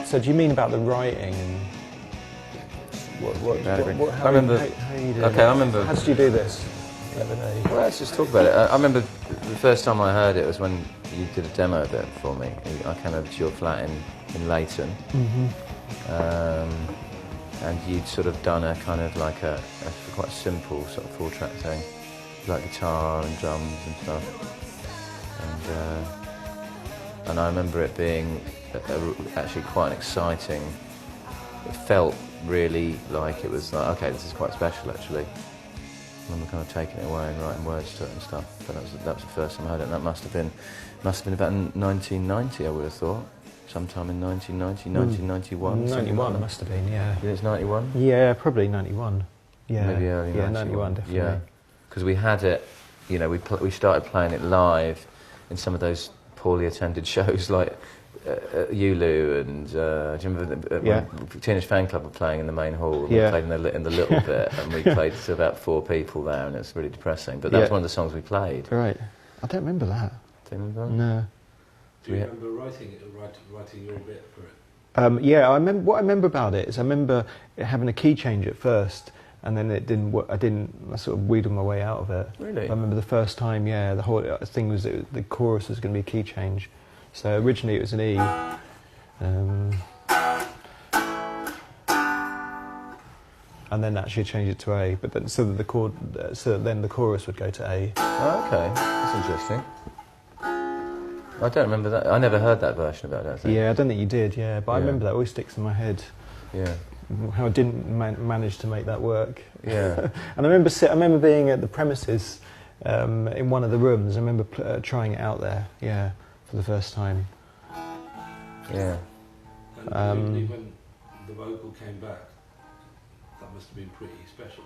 So do you mean about the writing and I remember. How you do Okay, I remember. How did you do this the other day? Well, let's just talk about it. I remember the first time I heard it was when you did a demo of it for me. I came over to your flat in Leighton, and you'd sort of done a kind of like a quite simple sort of 4-track thing, like guitar and drums and stuff. And I remember it being actually quite exciting. It felt really like it was like, okay, this is quite special actually. I remember kind of taking it away and writing words to it and stuff. But that was the first time I heard it, and that must have been about 1990, I would have thought. Sometime in 1990, 1991. 91 it must have been, yeah. Yeah, it's 91? Yeah, probably 91. Yeah, maybe early 91. Yeah, 91 definitely. Yeah, because we had it, you know, we started playing it live in some of those poorly attended shows like Ulu and do you remember when Teenage Fan Club were playing in the main hall? And we played in the little bit, and we played to about 4 people there, and it was really depressing. But that was one of the songs we played. Right. I don't remember that. Do you remember that? No. Do you remember writing your bit for it? Yeah, what I remember about it is I remember it having a key change at first, and then it didn't work. I sort of wheedled my way out of it. Really? I remember the first time, the whole thing was that the chorus was going to be a key change. So originally it was an E. And then actually changed it to A, but then so then the chorus would go to A. Oh, okay, that's interesting. I don't remember that. I never heard that version of it, I don't think. Yeah, I don't think you did. Yeah, but I remember that always sticks in my head. Yeah. How I didn't manage to make that work. Yeah. And I remember being at the premises in one of the rooms. I remember trying it out there. Yeah, for the first time. Yeah. And when the vocal came back, that must have been pretty special.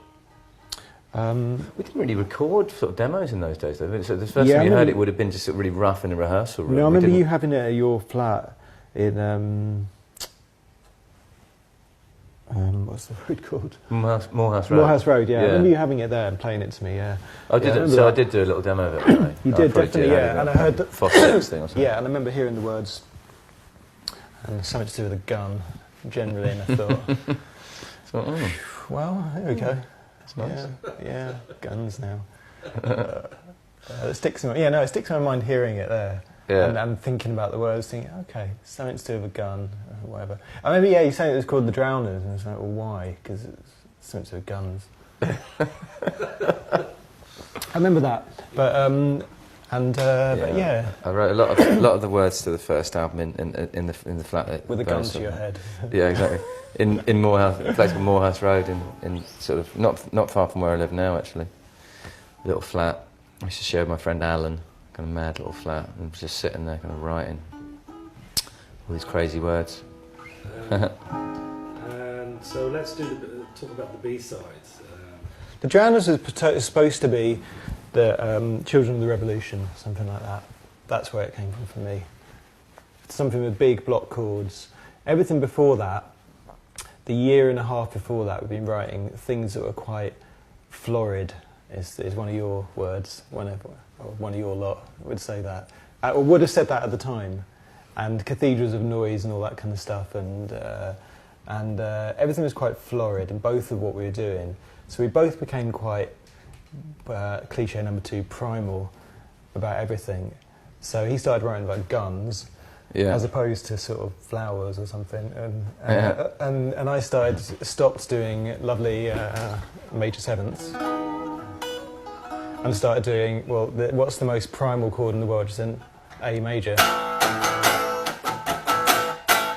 We didn't really record sort of demos in those days, though. So the first time you heard it would have been just sort of really rough in a rehearsal room. No, I remember you having it at your flat in what's the road called? Morehouse Road. Morehouse Road, yeah. I remember you having it there and playing it to me, yeah. I did. So I did do a little demo of it. Anyway. You did, definitely, yeah. And I heard that Fox thing or something. Yeah, and I remember hearing the words and something to do with a gun, generally, and I thought, So, well, there we go. That's nice. Yeah, guns now. It sticks in my mind hearing it there. Yeah. And thinking about the words, thinking, okay, something to do with a gun, or whatever. I remember, you saying it was called The Drowners, and it's like, well, why? Because it's something to do with guns. I remember that, but yeah. I wrote a lot of the words to the first album in the flat. With a gun to your head. Yeah, exactly. In Morehouse, a place called Morehouse Road, in sort of not far from where I live now, actually. Little flat. I used to share with my friend Alan, kind of mad little flat, and just sitting there, kind of writing all these crazy words. And so let's talk about the B-sides. The Drowners is supposed to be the Children of the Revolution, something like that. That's where it came from for me. Something with big block chords. Everything before that, the year and a half before that, we've been writing things that were quite florid, is one of your words, one of your lot would say that. Or would have said that at the time. And cathedrals of noise and all that kind of stuff, and everything was quite florid in both of what we were doing. So we both became quite, cliche number 2, primal about everything. So he started writing about guns, as opposed to sort of flowers or something, and I stopped doing lovely major sevenths, and started doing, what's the most primal chord in the world? Is an A major.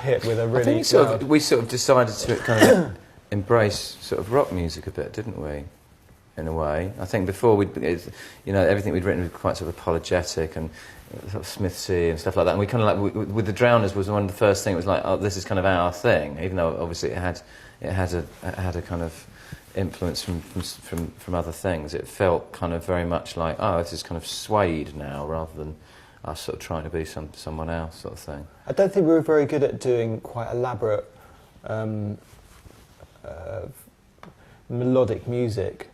Hit with a really. I think we sort of decided to kind of embrace sort of rock music a bit, didn't we? In a way, I think before everything we'd written was quite sort of apologetic and sort of Smithsy and stuff like that. And we kind of like with the Drowners was one of the first things. It was like, oh, this is kind of our thing, even though obviously it had a kind of influence from other things. It felt kind of very much like, oh, this is kind of swayed now, rather than us sort of trying to be someone else, sort of thing. I don't think we were very good at doing quite elaborate melodic music.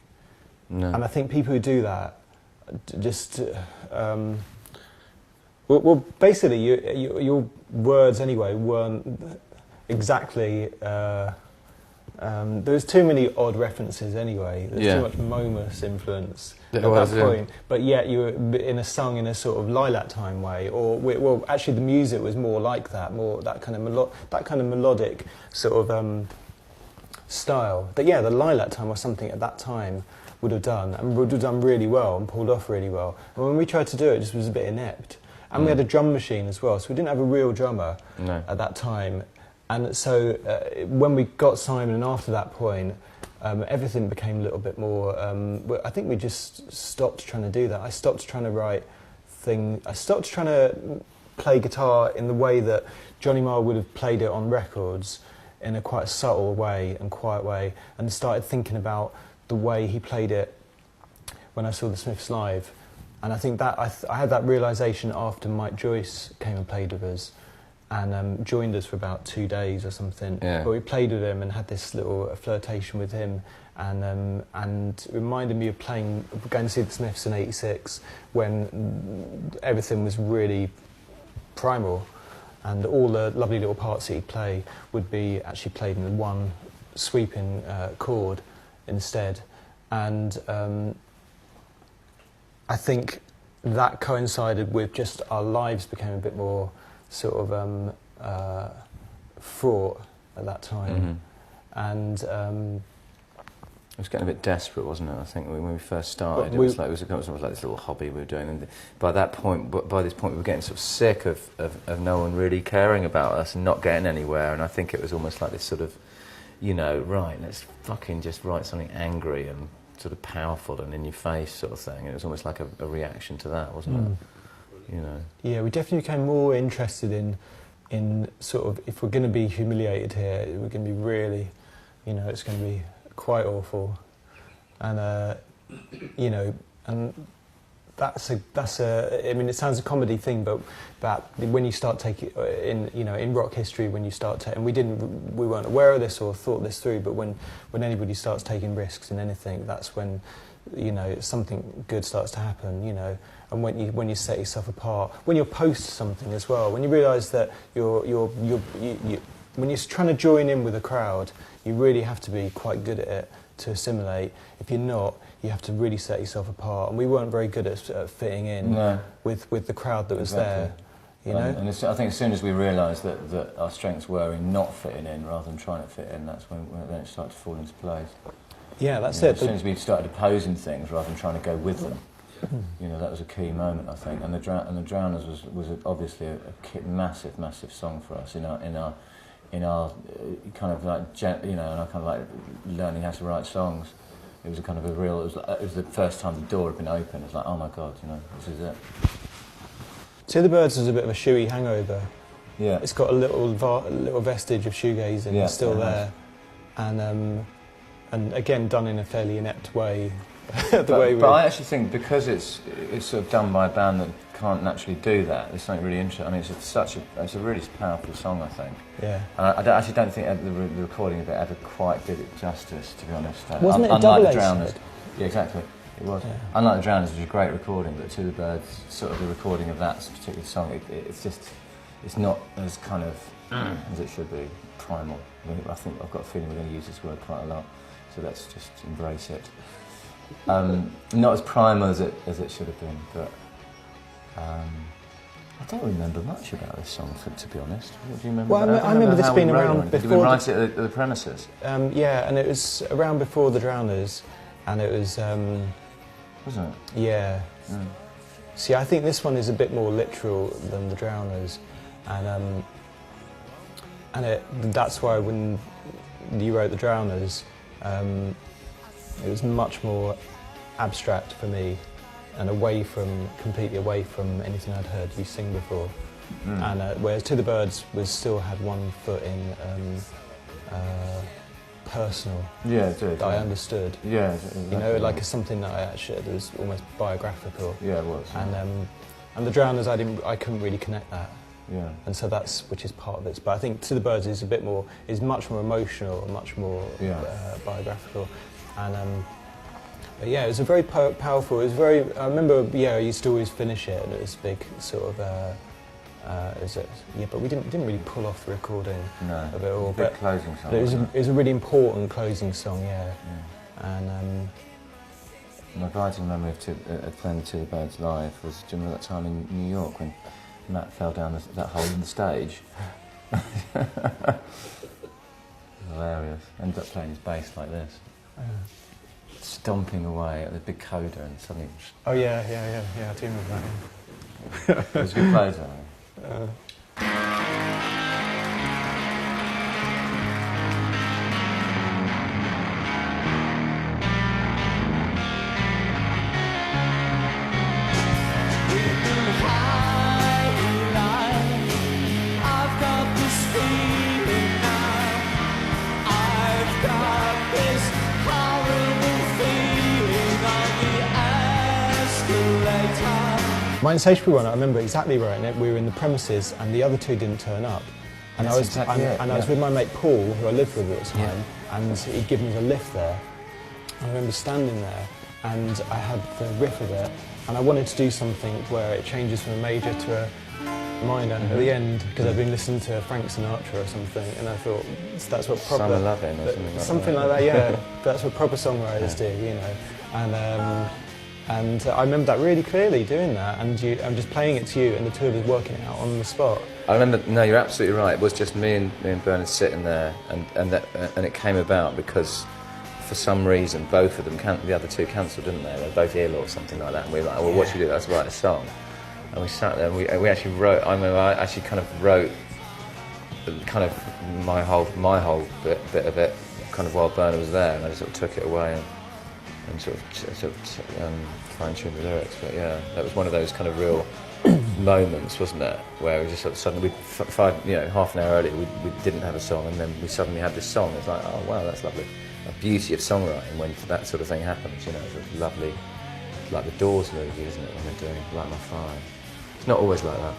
No. And I think people who do that just basically your words anyway weren't. exactly. There was too many odd references anyway. There's Yeah. too much Momus influence There at was, that yeah. point. But yet you were in a sung in a sort of Lilac Time way, or well, actually the music was more like that, more that kind of melodic sort of style. But yeah, the Lilac Time was something at that time would have done and would have done really well and pulled off really well. And when we tried to do it, it just was a bit inept. And we had a drum machine as well, so we didn't have a real drummer No. at that time. And so when we got Simon, and after that point, everything became a little bit more. I think we just stopped trying to do that. I stopped trying to write things. I stopped trying to play guitar in the way that Johnny Marr would have played it on records, in a quite subtle way and quiet way, and started thinking about the way he played it when I saw the Smiths live. And I think that I had that realisation after Mike Joyce came and played with us and joined us for about 2 days or something. Yeah. But we played with him and had this little flirtation with him, and it reminded me of going to see the Smiths in '86 when everything was really primal, and all the lovely little parts that he'd play would be actually played in one sweeping chord instead. And I think that coincided with just our lives became a bit more sort of fraught at that time. And it was getting a bit desperate, wasn't it? I think when we first started, it was like this little hobby we were doing. And by this point, we were getting sort of sick of no one really caring about us and not getting anywhere. And I think it was almost like this sort of, right, let's fucking just write something angry and sort of powerful and in your face sort of thing. And it was almost like a reaction to that, wasn't it? Yeah, we definitely became more interested in sort of, if we're going to be humiliated here, we're going to be really, it's going to be quite awful, and and that's a. I mean, it sounds a comedy thing, but when you start taking in rock history, when you start and we weren't aware of this or thought this through, but when anybody starts taking risks in anything, that's when something good starts to happen, and when you set yourself apart, when you post something as well, when you realise that when you're trying to join in with a crowd, you really have to be quite good at it to assimilate. If you're not, you have to really set yourself apart. And we weren't very good at fitting in with the crowd that was there. And I think as soon as we realised that our strengths were in not fitting in rather than trying to fit in, that's when it started to fall into place. Yeah, that's it. As soon as we started opposing things rather than trying to go with them, that was a key moment, I think. And the Drowners was obviously a massive song for us in our kind of like in our kind of like learning how to write songs. It was a kind of a real. It was the first time the door had been opened. It's like, oh my God, this is it. To the Birds was a bit of a shoey hangover. Yeah. It's got a little vestige of shoegazing still there, and again done in a fairly inept way. But I actually think because it's sort of done by a band that can't naturally do that, there's something really interesting. I mean, it's a really powerful song, I think. Yeah. And I actually don't think the recording of it ever quite did it justice, to be honest. Wasn't it a unlike double the A Drowners? side? Yeah, exactly. It was. Yeah. Unlike the Drowners, which was a great recording, but To the Birds, sort of the recording of that particular song, it's not as kind of as it should be, primal. I think I've got a feeling we're going to use this word quite a lot, so let's just embrace it. Not as primal as it should have been, but I don't remember much about this song, to be honest. What do you remember? Well, I remember this being around before. Did we write it at the premises? Yeah, and it was around before the Drowners, and it was. Wasn't it? Yeah. Mm. See, I think this one is a bit more literal than the Drowners, and that's why when you wrote the Drowners, it was much more abstract for me, and completely away from anything I'd heard you sing before. And whereas To the Birds still had one foot in personal. Yeah, it did. That I understood. Yeah, exactly. Like something that that was almost biographical. Yeah, it was. And the Drowners, I couldn't really connect that. Yeah. And so which is part of it. But I think To the Birds is much more emotional, much more biographical. And but yeah, it was a very powerful. It was very. I remember. Yeah, I used to always finish it, and it was big sort of Yeah, but we didn't really pull off the recording No, of it all. a big But closing song. it wasn't was a really important closing song, yeah. Yeah. And My guiding memory of playing the Two Birds live was, do you remember that time in New York when Matt fell down that hole in the stage? Hilarious. Ended up playing his bass like this, stomping away at the big coda, and suddenly oh yeah, I do remember that. it was a good closer. My Insatiable one, I remember exactly right. And we were in the premises, and the other two didn't turn up. And That's exactly it, I was with my mate Paul, who I lived with at the time, Yeah. and he'd given us a lift there. I remember standing there, and I had the riff of it, and I wanted to do something where it changes from a major to a minor at the end, because I'd been listening to Frank Sinatra or something, and I thought that's what proper Summer Lovin' or something like that. Yeah. That's what proper songwriters do, you know. And I remember that really clearly, doing that, and I'm just playing it to you, and the two of us working it out on the spot. I remember. No, you're absolutely right. It was just me and Bernard sitting there, and it came about because, for some reason, both of them, the other two cancelled, didn't they? They were both ill or something like that. And we were like, well, what should we do? Let's write a song. And we sat there, and we actually wrote. I remember I actually kind of wrote, kind of my whole bit of it, kind of while Bernard was there, and I just sort of took it away and sort of fine-tuned the lyrics. But yeah, that was one of those kind of real moments, wasn't it? Where we just sort of suddenly, half an hour earlier, we didn't have a song, and then we suddenly had this song. It's like, oh wow, that's lovely. The beauty of songwriting when that sort of thing happens, you know, it's lovely. It's like the Doors movie, isn't it? When they're doing Light My Fire. It's not always like that.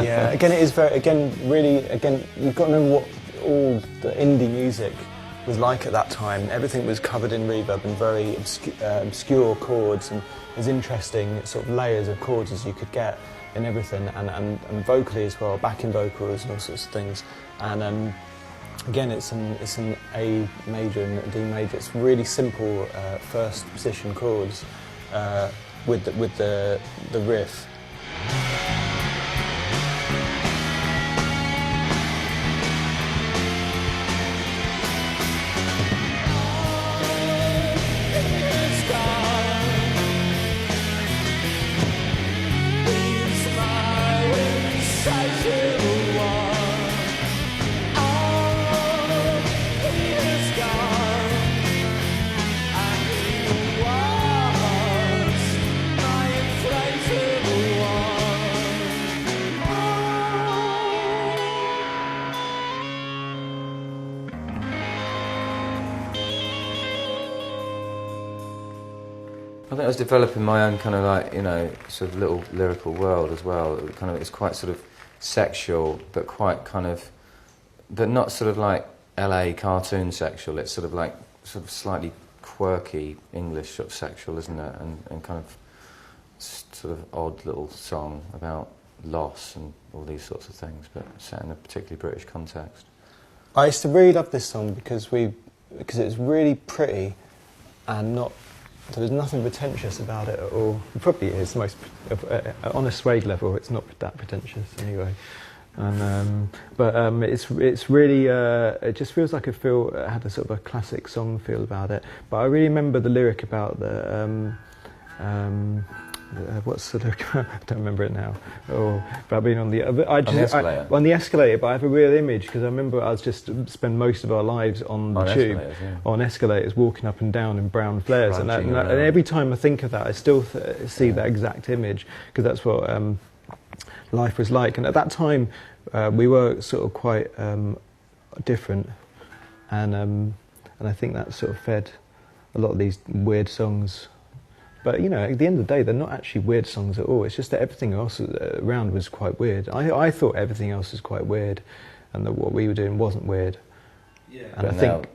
Yeah, again, it is really, you've got to know what all the indie music was like at that time. Everything was covered in reverb and very obscure chords, and as interesting sort of layers of chords as you could get in everything, and vocally as well, backing vocals and all sorts of things. And again, it's an A major and a D major. It's really simple first position chords with the riff. I think I was developing my own kind of like, sort of little lyrical world as well. It's quite sort of sexual, but quite kind of, but not sort of like LA cartoon sexual. It's sort of like slightly quirky English sort of sexual, isn't it? And kind of sort of odd little song about loss and all these sorts of things, but set in a particularly British context. I used to really love this song because it was really pretty and there was nothing pretentious about it at all. It probably is on a Suede level. It's not that pretentious anyway. And it's really it just feels like it had a sort of a classic song feel about it. But I really remember the lyric about the what's sort of I don't remember it now. About being on the escalator. On the escalator, but I have a real image because I remember I was just spend most of our lives on the tube, on escalators, walking up and down in brown flares, and every time I think of that, I still see that exact image because that's what life was like. And at that time, we were sort of quite different, and I think that sort of fed a lot of these weird songs. But at the end of the day, they're not actually weird songs at all. It's just that everything else around was quite weird. I thought everything else was quite weird, and that what we were doing wasn't weird. Yeah. And but I think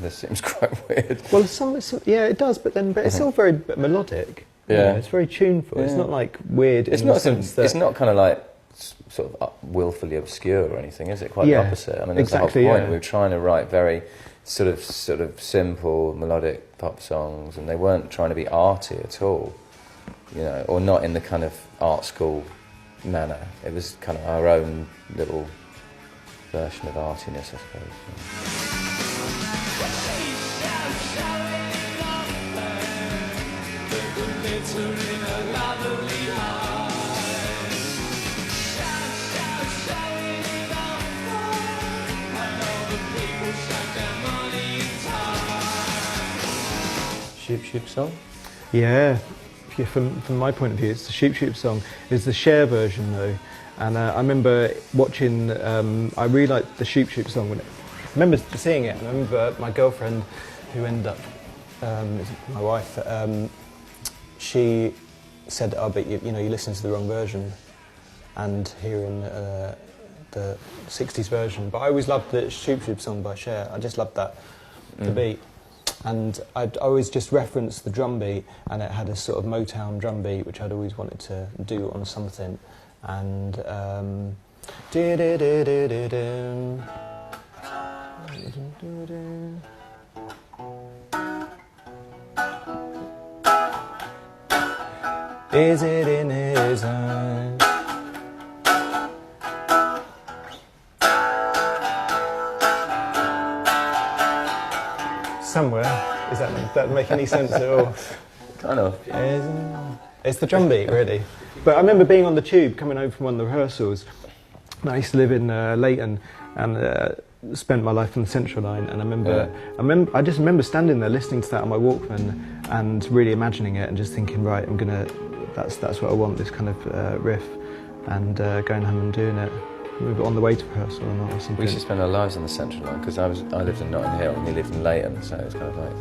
this seems quite weird. well, it does. But it's all very melodic. Yeah. it's very tuneful. It's Yeah. not like weird. It's in the not. sense that It's not kind of like sort of willfully obscure or anything, is it? Quite Yeah, the opposite. I mean, that's exactly, the whole point. yeah. We were trying to write very sort of simple melodic pop songs, and they weren't trying to be arty at all, you know, or not in the kind of art school manner. It was kind of our own little version of artiness, I suppose. Shoop Shoop song? Yeah, from my point of view, it's the Shoop Shoop song. It's the Cher version though, and I remember watching. I really liked the Shoop Shoop song when I remember seeing it. I remember my girlfriend, who ended up my wife. She said, "Oh, but you know, you listen to the wrong version," and hearing the '60s version. But I always loved the Shoop Shoop song by Cher. I just loved that, the beat. And I'd always just reference the drum beat, and it had a sort of Motown drum beat, which I'd always wanted to do on something. And is it in his eyes? Somewhere. Is that make any sense at all? Kind of. It's the drum beat, really. But I remember being on the tube, coming home from one of the rehearsals. And I used to live in Leighton and spent my life on the Central Line. And I just remember standing there listening to that on my Walkman and really imagining it and just thinking, right, that's what I want, this kind of riff, and going home and doing it. On the way to rehearsal or not, or something. We used to spend our lives on the Central Line because I lived in Notting Hill and he lived in Leighton, so it was kind of like.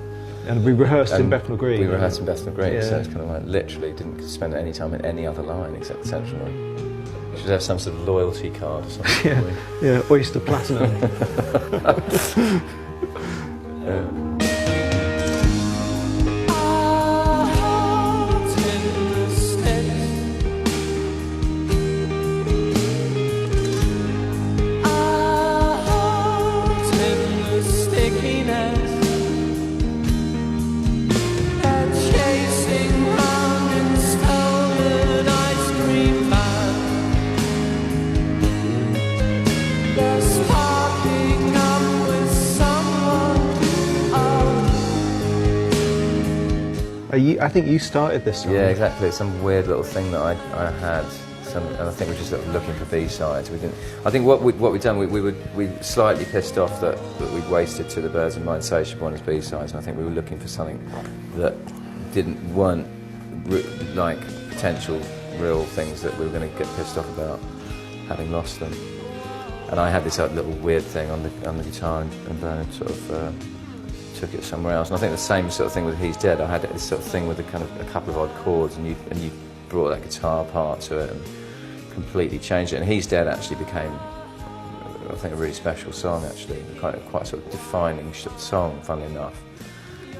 And we rehearsed in Bethnal Green. We rehearsed in Bethnal Green, Yeah. so it's kind of like literally didn't spend any time in any other line except the Central Line. You should have some sort of loyalty card or something. Yeah, Oyster Platinum. I think you started this song. Yeah, exactly. It's some weird little thing that I had, and I think we're just sort of looking for B-sides. We didn't. I think what we'd done, we were slightly pissed off that we'd wasted To the Birds and My Insatiable as B-sides, and I think we were looking for something that weren't like potential real things that we were going to get pissed off about having lost them. And I had this little weird thing on the guitar, and Bernard sort of took it somewhere else. And I think the same sort of thing with He's Dead. I had this sort of thing with a couple of odd chords, and you brought that guitar part to it and completely changed it. And He's Dead actually became, I think, a really special song. Actually, quite sort of defining song. Funnily enough,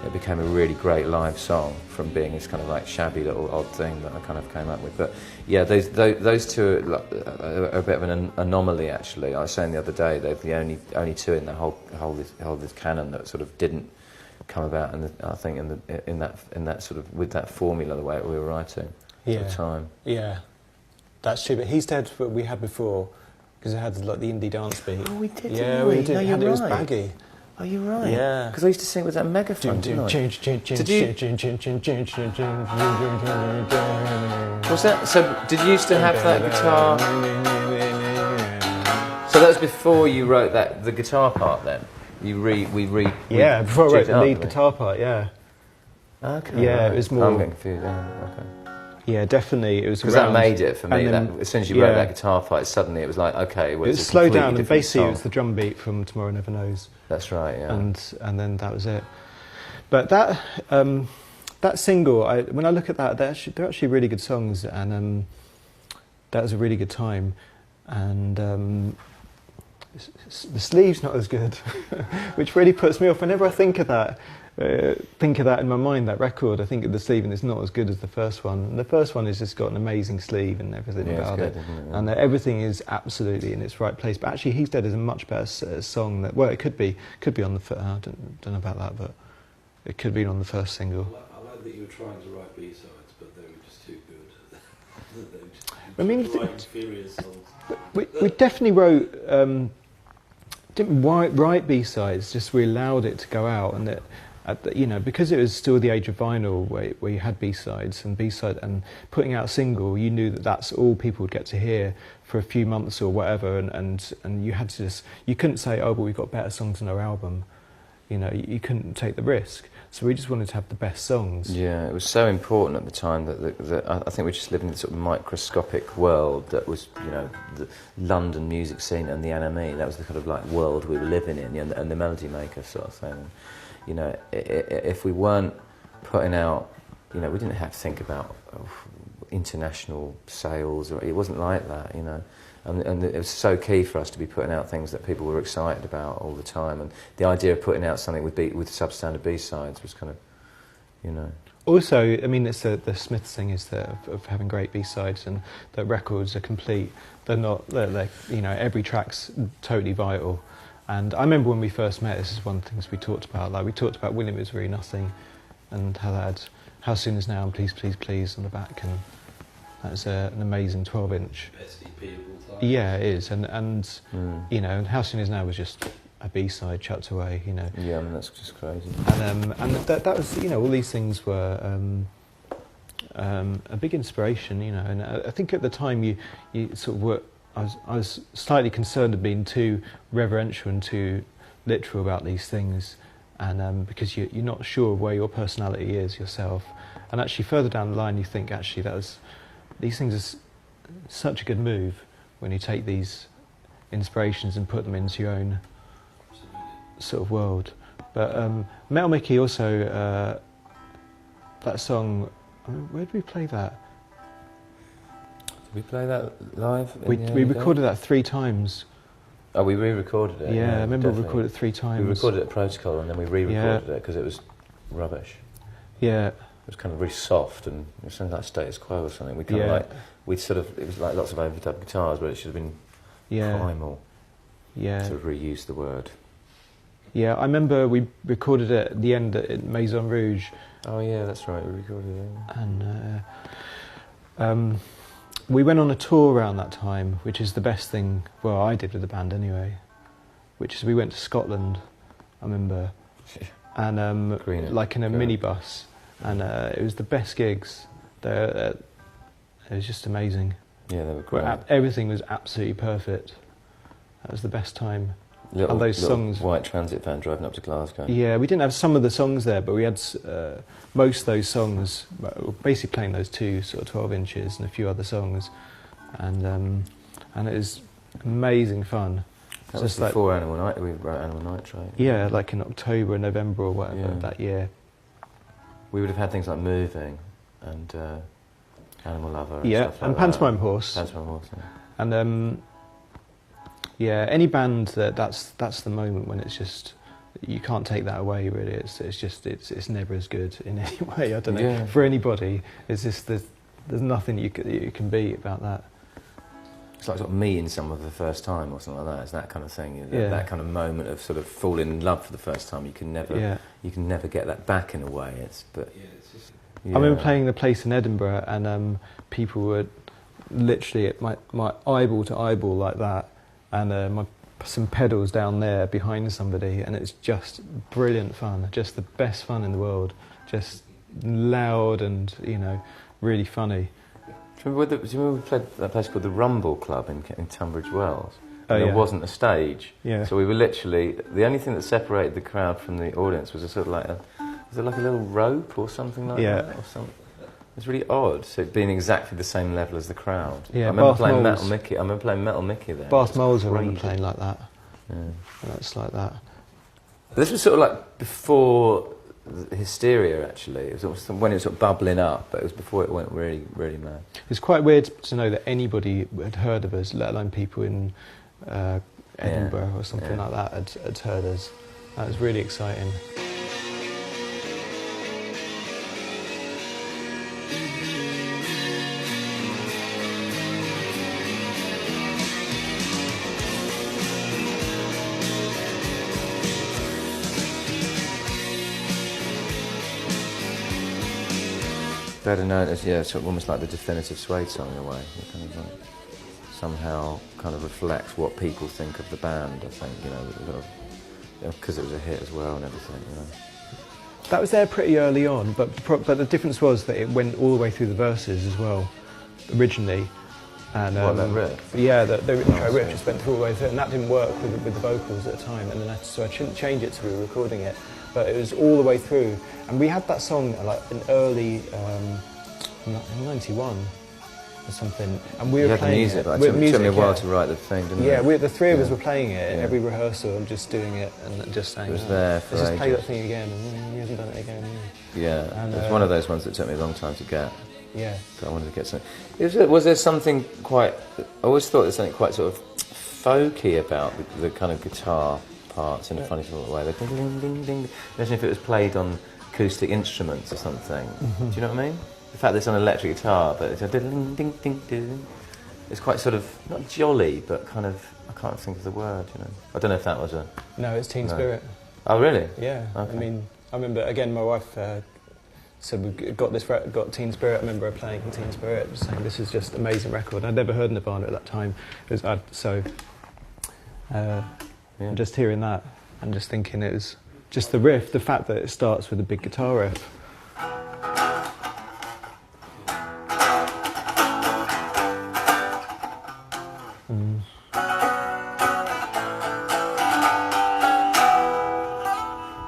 it became a really great live song from being this kind of like shabby little odd thing that I kind of came up with. But yeah, those two are a bit of an anomaly actually. I was saying the other day they're the only two in the whole this canon that sort of didn't come about, and I think in that sort of with that formula the way we were writing at the time. Yeah, that's true. But He's Dead, what we had before, because it had like the indie dance beat. Oh, we did. Yeah, didn't we? we did. No, It was baggy. Oh, you're right. Yeah. Because I used to sing with that megaphone, didn't I? Was that, so did you used to have that guitar? So that was before you wrote the guitar part then? Yeah, before I wrote the lead guitar part, yeah. Okay. Yeah, right. it was more. I'm getting confused. Yeah, okay. Yeah, definitely. It was Because that around- made it for me. and then- as soon as you wrote that guitar part, suddenly it was like, okay, well, It it's a slowed completely down, and different basically it song. was the drum beat from Tomorrow Never Knows. That's right, yeah. And then that was it. But that single, when I look at that, they're actually really good songs, and that was a really good time. And the sleeve's not as good, which really puts me off. Whenever I think of that in my mind, that record, I think of the sleeve and it's not as good as the first one. And the first one has just got an amazing sleeve and everything about good, it. isn't it? And everything is absolutely in its right place. But actually, He's Dead is a much better song. Well, it could be on the I don't know about that, but it could be on the first single. I like that you were trying to write B-sides, but they were just too good. They were just, I mean, you write inferior songs. We definitely wrote, didn't write B-sides, just we allowed it to go out, and that, because it was still the age of vinyl where you had B-sides and putting out a single, you knew that that's all people would get to hear for a few months or whatever, and you had to you couldn't say, oh, but we've got better songs on our album, you couldn't take the risk. So we just wanted to have the best songs. Yeah, it was so important at the time that I think we just lived in this sort of microscopic world that was, the London music scene and the NME. That was the kind of like world we were living in, and the Melody Maker sort of thing. If we weren't putting out, we didn't have to think about international sales, or it wasn't like that, And it was so key for us to be putting out things that people were excited about all the time. And the idea of putting out something with substandard B-sides was kind of, Also, I mean, it's the Smiths thing is that of having great B-sides, and that records are complete. They're not, they're every track's totally vital. And I remember when we first met, this is one of the things we talked about. Like, we talked about William Is Really Nothing, and how that had How Soon Is Now and Please, Please, Please on the back, and that was an amazing 12-inch. Best EP of all time. Yeah, it is, and and How Soon Is Now was just a B-side chucked away, Yeah, I mean, that's just crazy. And that was, all these things were a big inspiration, and I think at the time you sort of were, I was slightly concerned of being too reverential and too literal about these things, and because you're not sure where your personality is yourself, and actually further down the line you think actually these things are such a good move when you take these inspirations and put them into your own sort of world. But Metal Mickey also, that song, where did we play that? Did we play that live? We recorded that 3 times. Oh, we re-recorded it? Yeah, I remember we definitely. recorded it 3 times. We recorded it at Protocol and then we re-recorded it because it was rubbish. Yeah. It was kind of really soft and it sounded like Status Quo or something. We kind of it was like lots of overdub guitars, but it should have been primal. Yeah. Sort of reuse the word. Yeah, I remember we recorded it at the end at Maison Rouge. Oh yeah, that's right, we recorded it. And we went on a tour around that time, which is the best thing, well, I did with the band anyway, which is we went to Scotland, I remember, and like in a minibus, and it was the best gigs. It was just amazing. Yeah, they were great. Everything was absolutely perfect. That was the best time. Little those songs, white transit van driving up to Glasgow. Yeah, we didn't have some of the songs there, but we had most of those songs. We were basically playing those 2 sort of 12 inches and a few other songs, and it was amazing fun. That was before Animal Night. We wrote Animal Nitrate. Yeah, like in October, November, or whatever that year. We would have had things like Moving and Animal Lover. And stuff like and that. Pantomime Horse. Pantomime Horse. Yeah. And any band that's the moment when it's just, you can't take that away really. It's never as good in any way. I don't know. Yeah. For anybody, it's just there's nothing you can beat about that. It's like sort of meeting someone for the first time or something like that. It's that kind of thing. Yeah. That kind of moment of sort of falling in love for the first time. You can never get that back in a way. It's just. I remember playing the place in Edinburgh, and people were literally at my eyeball to eyeball like that, and some pedals down there behind somebody, and it's just brilliant fun, just the best fun in the world, just loud and really funny. Do you remember we played that place called the Rumble Club in Tunbridge Wells? Oh, There wasn't a stage, Yeah. so we were literally, the only thing that separated the crowd from the audience was a sort of like was it like a little rope or something like that? Or something? It was really odd, so it being exactly the same level as the crowd. Yeah, I remember Bath playing Moles. Metal Mickey. I remember playing Metal Mickey there. Bath Moles It are was on crazy. playing like that. Yeah. And that's like that. This was sort of like before Hysteria, actually. It was almost when it was sort of bubbling up, but it was before it went really, really mad. It's quite weird to know that anybody had heard of us, let alone people in Edinburgh or something Yeah. like that had heard us. That was really exciting. Better known as, yeah, sort of almost like the definitive Suede song in a way. It kind of like somehow kind of reflects what people think of the band, I think, you know, because it was a hit as well and everything, you know. That was there pretty early on, but the difference was that it went all the way through the verses as well, originally. And, What, that riff? Yeah, the intro riff see. just went through all the way through, and that didn't work with the vocals at the time, and then so I couldn't change it to recording it, but it was all the way through. And we had that song like in early, in 91 or something, and we You were had the playing music, it. but with it took music, me a while yeah. to write the thing, didn't Yeah, it? the three of us Yeah. were playing it at Yeah. every rehearsal and just doing it and just saying, It was "Oh, there for let's just play ages. that thing again, and you haven't done it again. Yeah, And, it was one of those ones that took me a long time to get. Yeah. But I wanted to get something. Was there something quite? I always thought there's something quite sort of folky about the kind of guitar parts in a funny sort of way. The ding ding ding ding. Imagine if it was played on acoustic instruments or something. Do you know what I mean? The fact that it's on an electric guitar, but it's a ding ding ding ding. It's quite sort of not jolly, but kind of, I can't think of the word. You know, I don't know if that was a. No, it's Teen No. Spirit. Oh really? Yeah. Okay. I mean, I remember again. My wife said we got Teen Spirit. I remember her playing Teen Spirit, just saying this is just an amazing record. I'd never heard Nirvana at that time, just hearing that and just thinking it was just the riff, the fact that it starts with a big guitar riff.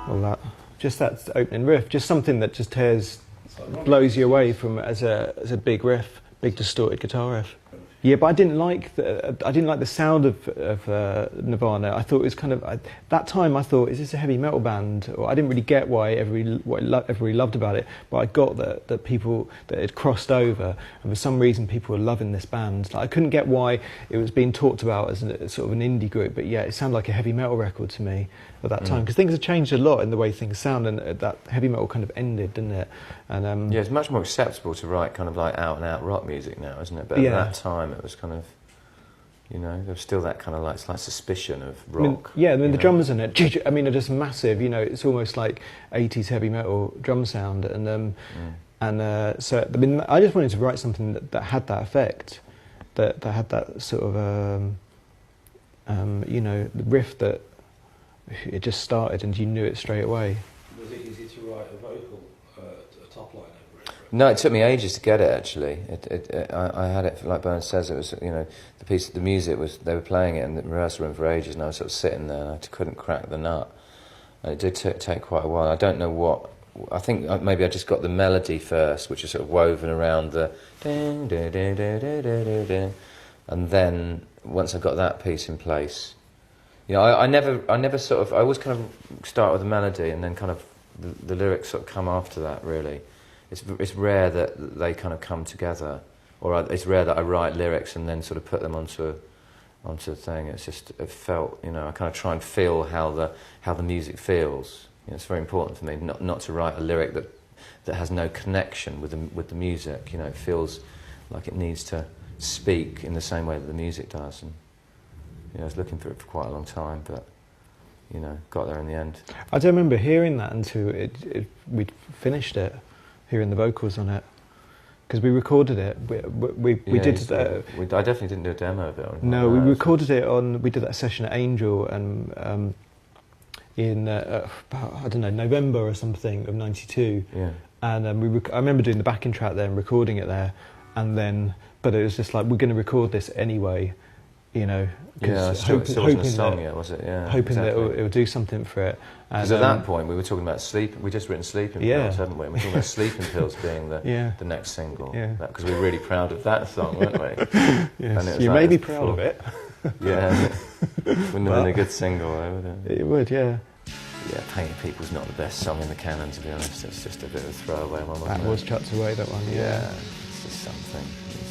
All that, just that opening riff, just something that just blows you away from as a big riff, big distorted guitar riff. Yeah, but I didn't like the sound of Nirvana. I thought it was kind of that time. I thought, is this a heavy metal band? Or I didn't really get what everybody loved about it. But I got that people that it crossed over, and for some reason people were loving this band. Like, I couldn't get why it was being talked about as sort of an indie group. But yeah, it sounded like a heavy metal record to me at that time, because things have changed a lot in the way things sound, and that heavy metal kind of ended, didn't it? And Yeah, it's much more acceptable to write kind of like out-and-out rock music now, isn't it? But Yeah. at that time, it was kind of, you know, there was still that kind of like slight suspicion of I mean, rock. yeah, I mean, you the know? drums in it, I mean, are just massive. You know, it's almost like 80s heavy metal drum sound, and so I mean, I just wanted to write something that had that effect, that had that sort of, you know, the riff that it just started and you knew it straight away. Was it easy to write a vocal, a top line over it? No, it took me ages to get it. Actually, I had it like Bernard says. It was, you know, the music was, they were playing it in the rehearsal room for ages, and I was sort of sitting there and I couldn't crack the nut. And it did take quite a while. I don't know what. I think maybe I just got the melody first, which is sort of woven around the ding, ding, ding, ding, ding, ding, ding, ding. And then once I got that piece in place, you know, I never sort of, I always kind of start with a melody and then kind of the lyrics sort of come after that, really. It's rare that they kind of come together, or it's rare that I write lyrics and then sort of put them onto a thing. It's just, it felt, you know, I kind of try and feel how the music feels. You know, it's very important for me not to write a lyric that has no connection with the music. You know, it feels like it needs to speak in the same way that the music does. And you know, I was looking for it for quite a long time, but you know, got there in the end. I don't remember hearing that until we'd finished it, hearing the vocals on it, because we recorded it. We did. I definitely didn't do a demo of it. Or anything No, like we that. recorded it on. We did that session at Angel, and in about, I don't know, November or something of '92. Yeah. And I remember doing the backing track there and recording it there, and then, but it was just like, we're going to record this anyway, you know. Yeah, still wasn't a song yet, was it? Yeah, hoping exactly. that it'll do something for it. Because at that point we were talking about we'd just written Sleeping Yeah. Pills, haven't we? And we're talking about Sleeping Pills being the next single. Yeah. Because we were really proud of that song, weren't we? Yes. And it was You like may be this proud of it. Yeah. Wouldn't have been a good single though, would it? It would, yeah. Yeah, Painted People's not the best song in the canon, to be honest. It's just a bit of a throwaway one, wasn't That it? was chucked away, that one. Yeah, it's just something.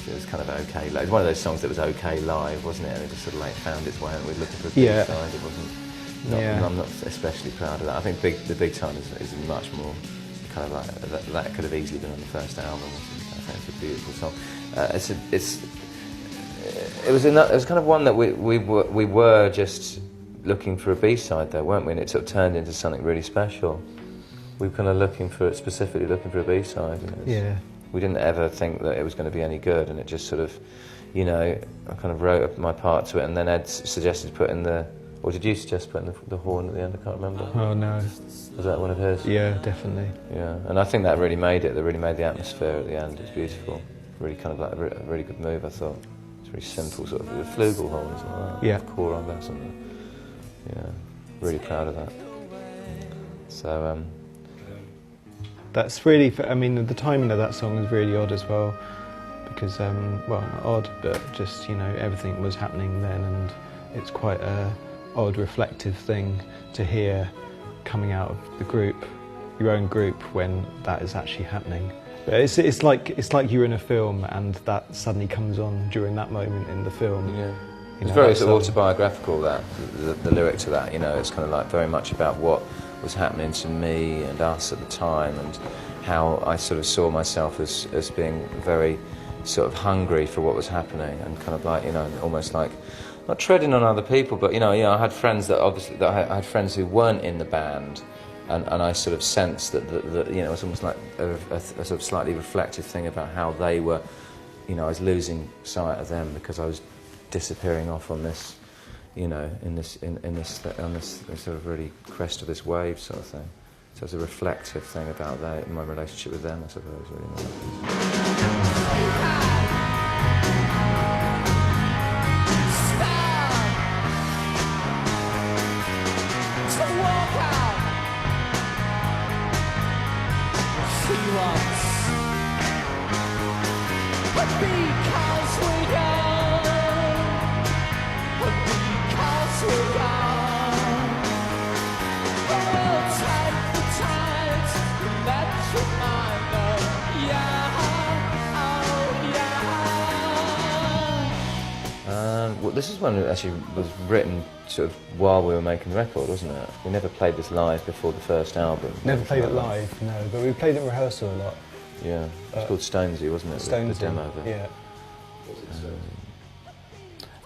it was kind of okay. Like, it was one of those songs that was okay live, wasn't it? And it just sort of like found its way, and we were looking for a Yeah. B-side. It wasn't. Yeah. I'm not especially proud of that. I think the big time is much more kind of like that could have easily been on the first album. I think it's a beautiful song. It was kind of one that we were just looking for a B-side there, weren't we? And it sort of turned into something really special. We were kind of specifically looking for a B-side. Yeah. We didn't ever think that it was going to be any good, and it just sort of, you know, I kind of wrote up my part to it, and then Ed suggested putting or did you suggest putting the horn at the end? I can't remember. Oh no. Was that one of his? Yeah, definitely. Yeah, and I think that really made it. That really made the atmosphere at the end. It's beautiful. Really kind of like a really good move, I thought. It's really simple, sort of a flugelhorn, isn't it? Yeah. Core on there, something. Yeah, really proud of that. So, That's really, I mean, the timing of that song is really odd as well, because, well, not odd, but just, you know, everything was happening then, and it's quite a odd, reflective thing to hear coming out of the group, your own group, when that is actually happening. But it's like you're in a film, and that suddenly comes on during that moment in the film. yeah. You It's know, very that's, sort of autobiographical, that the lyric to that. You know, it's kind of like very much about what was happening to me and us at the time, and how I sort of saw myself as being very sort of hungry for what was happening, and kind of like, you know, almost like not treading on other people, but you know, I had friends that I had friends who weren't in the band, and I sort of sensed that you know, it was almost like a sort of slightly reflective thing about how they were, you know, I was losing sight of them because I was disappearing off on this, you know, on this sort of really crest of this wave sort of thing. So it's a reflective thing about my relationship with them, I suppose, really. Well, this is one that actually was written sort of while we were making the record, wasn't it? We never played this live before the first album. Never played it live, no, but we played it in rehearsal a lot. Yeah, it's called Stonesy, wasn't it? Stonesy, the demo of it. yeah. Was it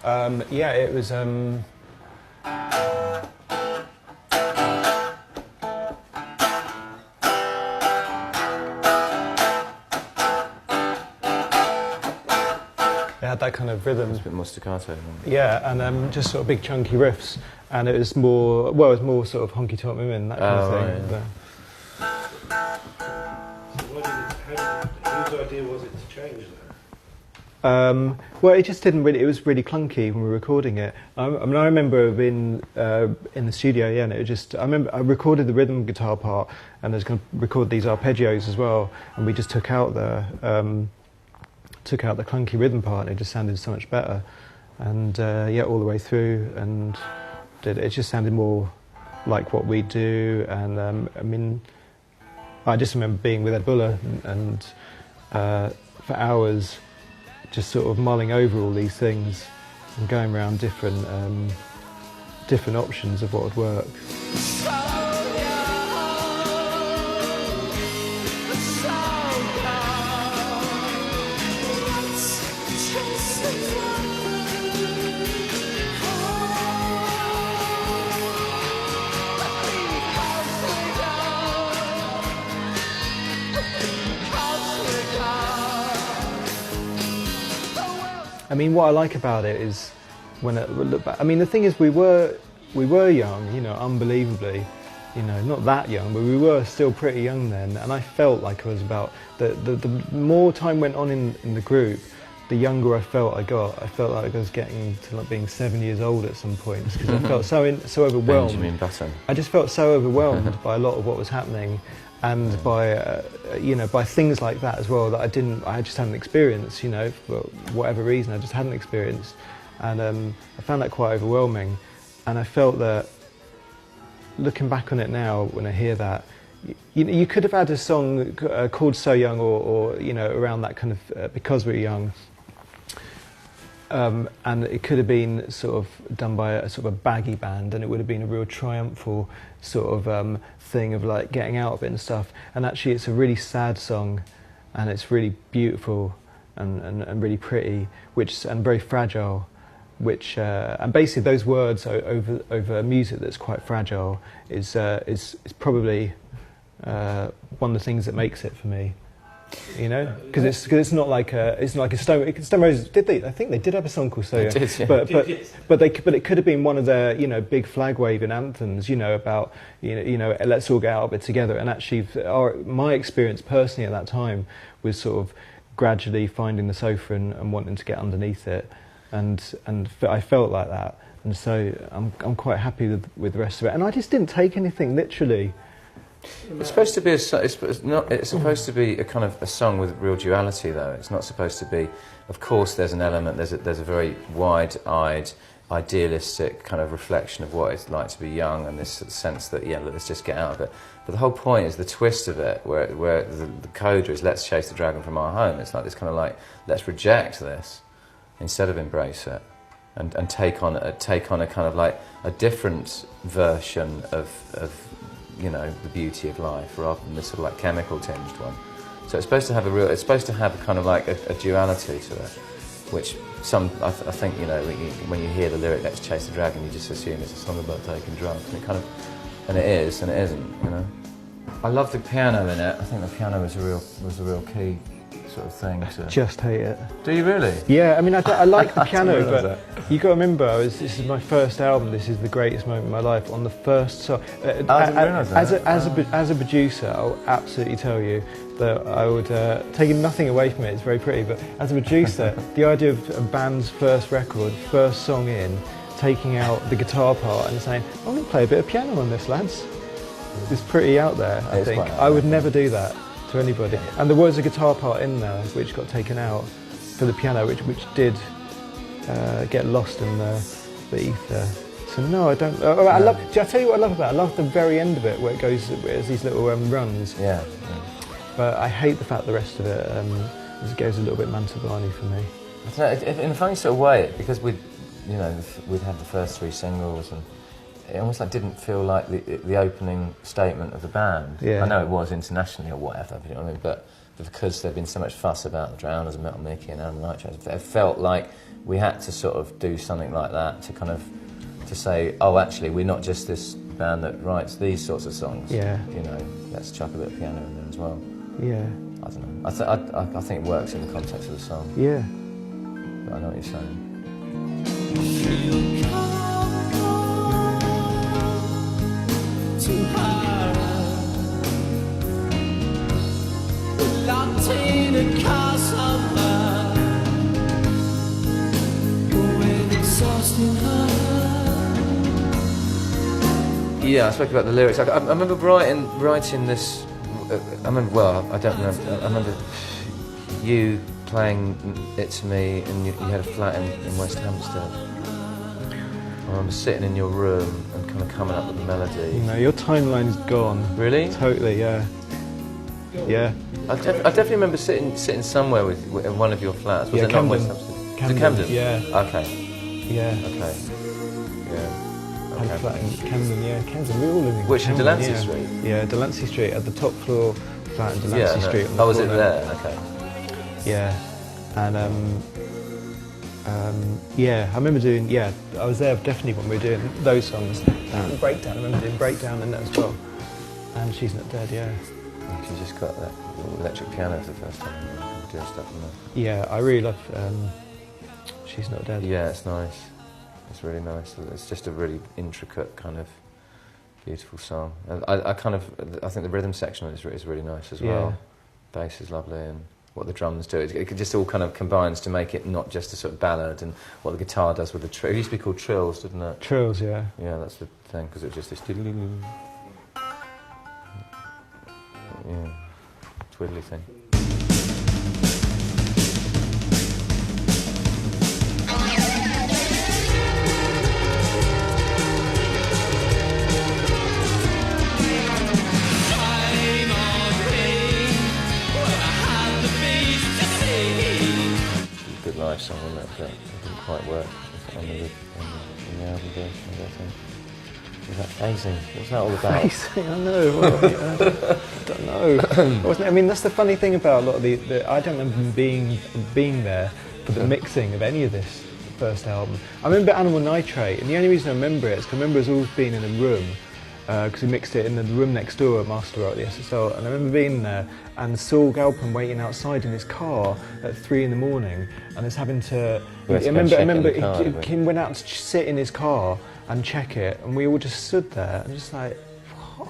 so? Yeah, it was. It had that kind of rhythm. It's a bit more staccato. Yeah, and just sort of big chunky riffs, and it was more, well, it was more sort of honky tonk women, that kind of thing. So whose idea was it to change that? Well, it just didn't really. It was really clunky when we were recording it. I mean, I remember being in the studio, yeah, and it was just. I remember I recorded the rhythm guitar part, and I was going to record these arpeggios as well, and we just took out the clunky rhythm part, and it just sounded so much better. And yeah, all the way through, and it just sounded more like what we do. And I mean, I just remember being with Ed Buller and for hours, just sort of mulling over all these things and going around different options of what would work. I mean, what I like about it is when I look back. I mean, the thing is, we were young, you know, unbelievably, you know, not that young, but we were still pretty young then. And I felt like I was about the more time went on in the group, the younger I felt I got. I felt like I was getting to like being 7 years old at some points because I felt so overwhelmed. Benjamin Button. I just felt so overwhelmed by a lot of what was happening, and by you know, by things like that as well that I just hadn't experienced, you know, for whatever reason I just hadn't experienced, and I found that quite overwhelming, and I felt that looking back on it now when I hear that, you could have had a song called So Young or you know, around that kind of Because We're Young, and it could have been sort of done by a sort of a baggy band, and it would have been a real triumphal sort of thing of like getting out of it and stuff. And actually, it's a really sad song, and it's really beautiful and really pretty, and very fragile. And basically those words over music that's quite fragile is probably one of the things that makes it for me. You know, because it's not like a Stone Roses. Did they? I think they did have a song called So Young. They did, yeah. But it could have been one of their big flag waving anthems. About let's all get out of it together. And actually, my experience personally at that time was sort of gradually finding the sofa and wanting to get underneath it, and I felt like that. And so I'm quite happy with the rest of it. And I just didn't take anything literally. It's supposed to be it's supposed to be a kind of a song with real duality, though. It's not supposed to be. Of course, there's an element. There's a very wide-eyed, idealistic kind of reflection of what it's like to be young, and this sense that let's just get out of it. But the whole point is the twist of it, where the coda is let's chase the dragon from our home. It's like this kind of like let's reject this instead of embrace it, and take on a kind of like a different version of the beauty of life, rather than this sort of like chemical tinged one. So it's supposed to have a kind of like a duality to it, which I think when you hear the lyric "Let's chase the dragon," you just assume it's a song about taking drugs, and it is, and it isn't. I love the piano in it. I think the piano was a real key sort of thing. Just hate it. Do you really? Yeah, I mean, I like the piano, but that. you got to remember, this is my first album. This is the greatest moment of my life. On the first song, as a producer, I'll absolutely tell you that I would taking nothing away from it. It's very pretty, but as a producer, the idea of a band's first record, first song in, taking out the guitar part and saying, "I'm going to play a bit of piano on this, lads," is pretty out there. I think I would never do that to anybody. And there was a guitar part in there which got taken out for the piano, which did get lost in the ether. So no, I don't. I love. I tell you what I love about it. I love the very end of it where it goes, where there's these little runs. Yeah. But I hate the fact the rest of it goes a little bit Mantovani for me. I don't know, in a funny sort of way, because we'd had the first 3 singles, and it almost like didn't feel like the opening statement of the band. Yeah. I know it was internationally or whatever, you know what I mean, but because there'd been so much fuss about the Drowners and Metal Mickey and Animal Nitrates, it felt like we had to sort of do something like that to say, oh, actually, we're not just this band that writes these sorts of songs. Yeah. Let's chuck a bit of piano in there as well. Yeah. I don't know. I think it works in the context of the song. Yeah. But I know what you're saying. Yeah, I spoke about the lyrics. I remember writing this. I remember you playing it to me, and you had a flat in West Hampstead. I remember sitting in your room and kind of coming up with the melody. No, your timeline's gone. Really? Totally, yeah. Yeah. I definitely remember sitting somewhere with one of your flats. Was it Camden. not West Hampstead? Camden, Was it Camden? yeah. Okay. Yeah. Okay. Yeah. Had a flat in Camden, yeah. Camden, we all live in Which, in Camden, Delancey yeah. Street? Yeah, Delancey Street, at the top floor flat in Delancey Street. On the was it corner. there? Okay. Yeah. And, I remember doing, I was there definitely when we were doing those songs. And Breakdown, I remember doing Breakdown in that as well. And She's Not Dead, yeah. You just got that electric piano for the first time and doing stuff on that. Yeah, I really love She's Not Dead. Yeah, it's nice. It's really nice. It's just a really intricate kind of beautiful song. I think the rhythm section on it is really nice as well. Bass is lovely, and what the drums do, it just all kind of combines to make it not just a sort of ballad, and what the guitar does with the trill. It used to be called trills, didn't it? Trills, yeah. Yeah, that's the thing, because it was just this twiddly thing. Good live song, wasn't it? but it didn't quite work on the album version, I think. Was that phasing? What's that all about? Phasing, I know. Well, I don't know. I mean, that's the funny thing about a lot of the I don't remember being there for the mixing of any of this first album. I remember Animal Nitrate, and the only reason I remember it is because I remember us all being in a room, because we mixed it in the room next door at Master at the SSL, and I remember being there and Saul Galpin waiting outside in his car at 3 in the morning, and us having to. I remember Kim went out to sit in his car and check it, and we all just stood there and just like, what?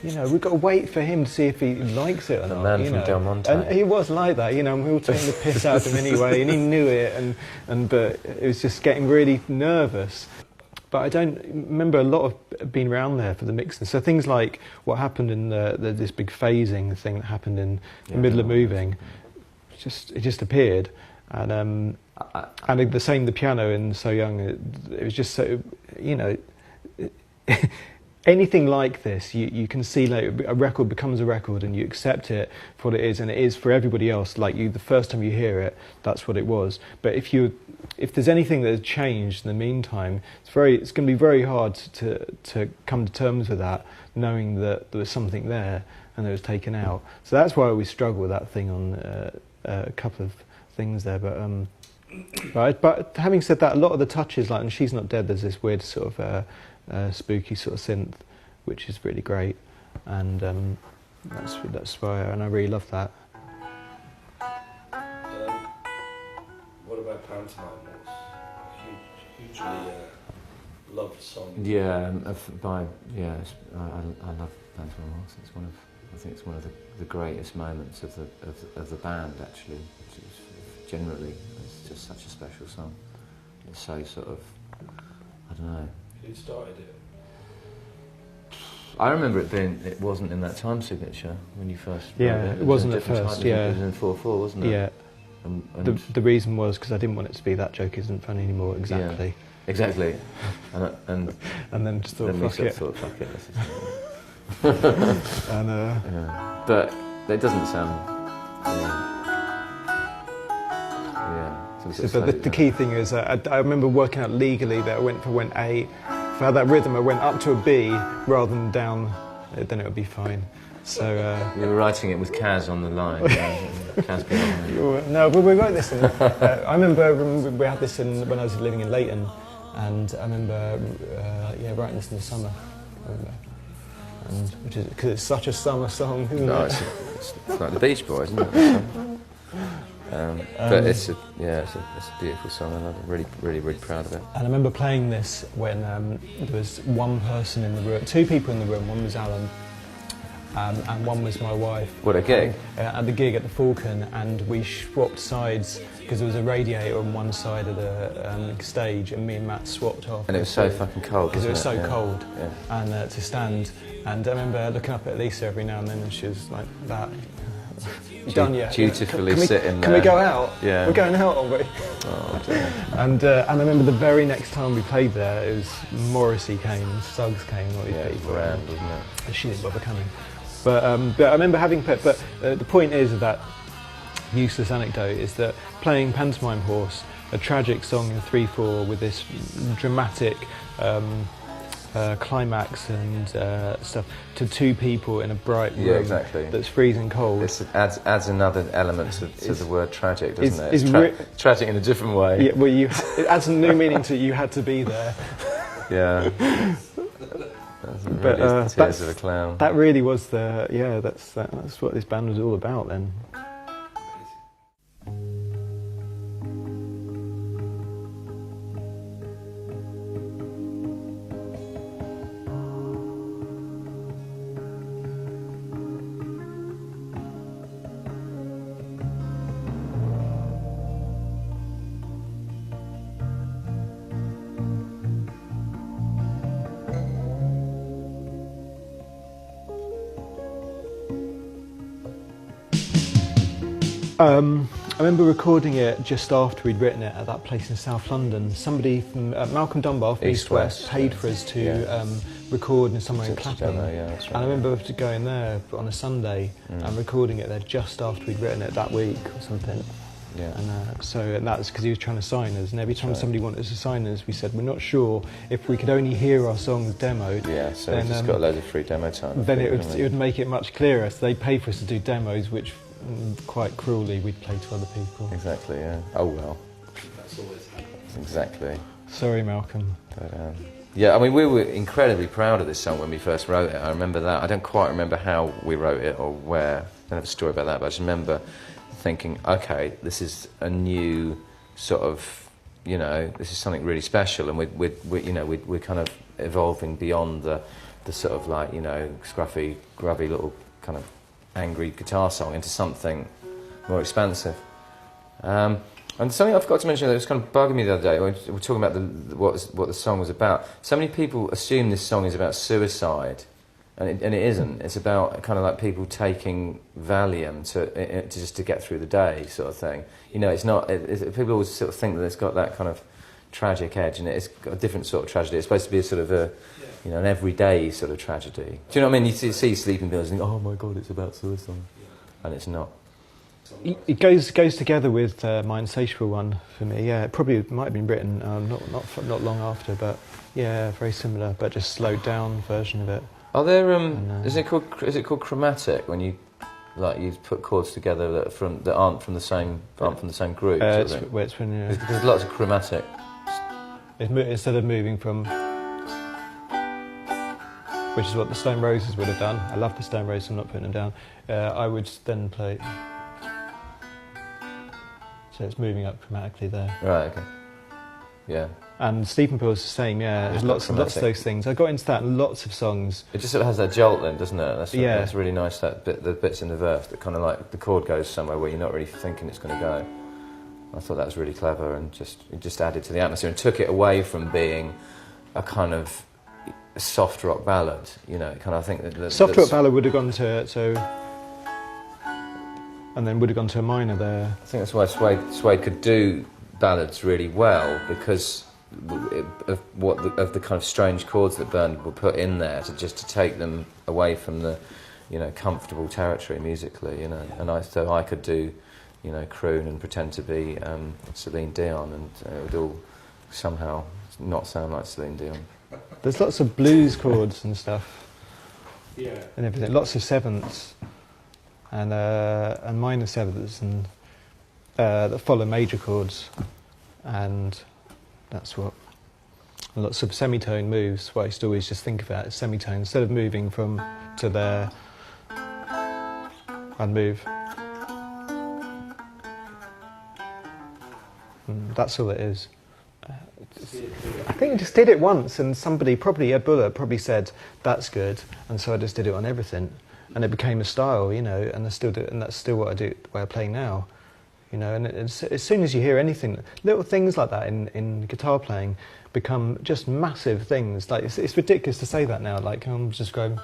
You know, we've got to wait for him to see if he likes it or not. The man from Del Monte. And he was like that, you know, and we were all taking the piss out of him anyway, and he knew it, but it was just getting really nervous. But I don't remember a lot of being around there for the mixing. So things like what happened in this big phasing thing that happened in the middle of moving, it just appeared, and the same the piano in So Young. It was just so, you know, anything like this, you can see like a record becomes a record and you accept it for what it is, and it is for everybody else. Like the first time you hear it, that's what it was. But if there's anything that has changed in the meantime, it's going to be very hard to come to terms with that, knowing that there was something there and it was taken out. So that's why we struggle with that thing on a couple of things there. But having said that, a lot of the touches, like in She's Not Dead, there's this weird sort of spooky sort of synth, which is really great, and that's why, and I really love that. What about Pantomime? Hugely loved song. Yeah, I love Pantomime Horse. I think it's one of the greatest moments of the band, actually. Generally, it's just such a special song. It's so sort of, I don't know. Who started it? I remember it wasn't in that time signature when you first wrote it. It wasn't at first, It was in 4/4, wasn't it? Yeah. And the reason was because I didn't want it to be That Joke Isn't Funny Anymore, exactly. Yeah, exactly. and then just thought, then fuck it. Thought, fuck it. And, yeah. But it doesn't sound... But the key thing is, I remember working out legally that I went A. If I had that rhythm, I went up to a B rather than down, then it would be fine. So you were writing it with Kaz on the line. Kaz behind you. No, but we wrote this in. I remember we had this in when I was living in Leighton, and I remember writing this in the summer. And which is because it's such a summer song, isn't it? It's like the Beach Boys, isn't it? But it's a beautiful song, and I'm really, really, really proud of it. And I remember playing this when there was one person in the room, 2 people in the room. One was Alan, and one was my wife. What a gig! At the gig at the Falcon, and we swapped sides because there was a radiator on one side of the stage, and me and Matt swapped off. And it was so fucking cold. Because it was so cold, yeah. And to stand. And I remember looking up at Lisa every now and then, and she was like that. Done yet? Dutifully sitting there. Can we go out? Yeah. We're going out, aren't we? Oh, dear. And I remember the very next time we played there, it was Morrissey came, Suggs came, all these people. Grand, wasn't it? And she didn't bother coming. But I remember having. But the point is that useless anecdote is that playing Pantomime Horse, a tragic song in 3/4 with this dramatic. Climax and stuff to 2 people in a bright room that's freezing cold. It adds another element to the word tragic, doesn't it? It's tragic in a different way. Yeah, well, it adds a new meaning to you had to be there. Yeah. That's the tears of a clown. That really was that's what this band was all about then. I remember recording it just after we'd written it at that place in South London. Somebody from Malcolm Dunbar from East West paid for us to record in somewhere in Clapham. That's right. And I remember going there on a Sunday and recording it there just after we'd written it that week or something. Yeah. And so that's because he was trying to sign us. And every time Right. somebody wanted us to sign us, we said we're not sure if we could only hear our songs demoed. Yeah, so then, we've just got loads of free demo time. Then it haven't we? would make it much clearer. So they'd pay for us to do demos, which quite cruelly we'd play to other people. Exactly, yeah. Oh well, That's always happened. exactly. Sorry, Malcolm. But, yeah, I mean, we were incredibly proud of this song when we first wrote it. I remember that. I don't quite remember how we wrote it or where. I don't have a story about that, but I just remember thinking, okay, this is a new sort of, you know, this is something really special, and we're kind of evolving beyond the sort of like, you know, scruffy, grubby little kind of angry guitar song into something more expansive. And something I forgot to mention that was kind of bugging me the other day, we were talking about what the song was about. So many people assume this song is about suicide, and it isn't. It's about kind of like people taking Valium to just to get through the day, sort of thing. You know, it's not. People always sort of think that it's got that kind of tragic edge, and it's got a different sort of tragedy. It's supposed to be a sort of a, you know, an everyday sort of tragedy. Do you know what I mean? You see Sleeping Pills and think, oh my God, it's about suicide, and it's not. It goes together with my Insatiable one for me. Yeah, it probably might have been written not long after, but yeah, very similar, but just slowed down version of it. Are there is it called chromatic when you put chords together that aren't from the same group? It's when There's lots of chromatic. instead of moving from, which is what the Stone Roses would have done. I love the Stone Roses. I'm not putting them down. I would then play. So it's moving up chromatically there. Right. Okay. Yeah. And Sleeping Pills is the same. Yeah, there's lots of those things. I got into that in lots of songs. It just sort of has that jolt then, doesn't it? That's really nice. That bit, the bits in the verse that kind of like the chord goes somewhere where you're not really thinking it's going to go. I thought that was really clever, and it just added to the atmosphere and took it away from being a kind of soft rock ballad. You know, kind of I think that Soft rock ballad would have gone to. And then would have gone to a minor there. I think that's why Suede could do ballads really well, because of the kind of strange chords that Bernard would put in there to take them away from the, you know, comfortable territory musically, you know. And so I could do, you know, croon and pretend to be Celine Dion, and it would all somehow not sound like Celine Dion. There's lots of blues chords and stuff. Yeah. And everything. Lots of sevenths. And minor sevenths and that follow major chords, and that's what lots of semitone moves. What I used to always just think of that as semitone. Instead of moving from to there, I'd move. And that's all it is. I think I just did it once, and somebody, probably Ed Buller, probably said that's good, and so I just did it on everything. And it became a style, you know, and I still do, and that's still what I do, the way I play now, you know. And as soon as you hear anything, little things like that in guitar playing become just massive things. Like it's ridiculous to say that now. Like I'm just going,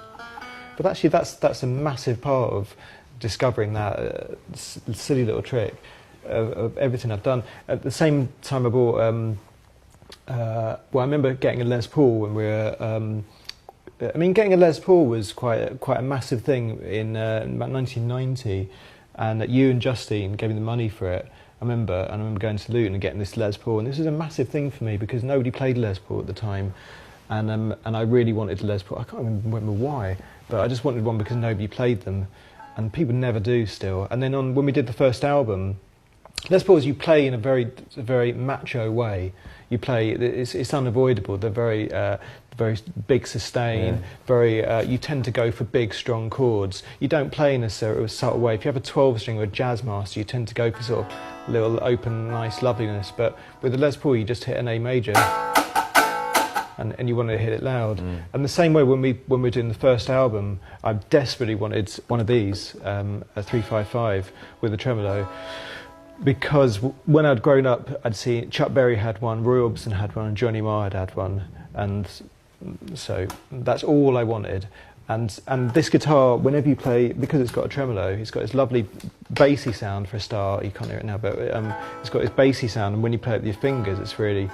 but actually that's a massive part of discovering that silly little trick of everything I've done. At the same time, I bought. Well, I remember getting a Les Paul when we were. I mean, getting a Les Paul was quite a massive thing in about 1990, and you and Justine gave me the money for it. I remember going to Luton and getting this Les Paul, and this was a massive thing for me because nobody played Les Paul at the time, and I really wanted a Les Paul. I can't remember why, but I just wanted one because nobody played them, and people never do still. And then when we did the first album, Les Pauls you play in a very macho way. You play, it's unavoidable. They're very big sustain. Yeah. You tend to go for big, strong chords. You don't play in a subtle way. If you have a 12-string or a jazz master, you tend to go for sort of little open, nice loveliness. But with the Les Paul, you just hit an A major, and you want to hit it loud. And the same way when we were doing the first album, I desperately wanted one of these, a 355 with a tremolo. Because when I'd grown up, I'd seen Chuck Berry had one, Roy Orbison had one, and Johnny Marr had one, and so that's all I wanted. And this guitar, whenever you play, because it's got a tremolo, it's got this lovely bassy sound for a start. You can't hear it now, but it's got this bassy sound, and when you play it with your fingers, it's really.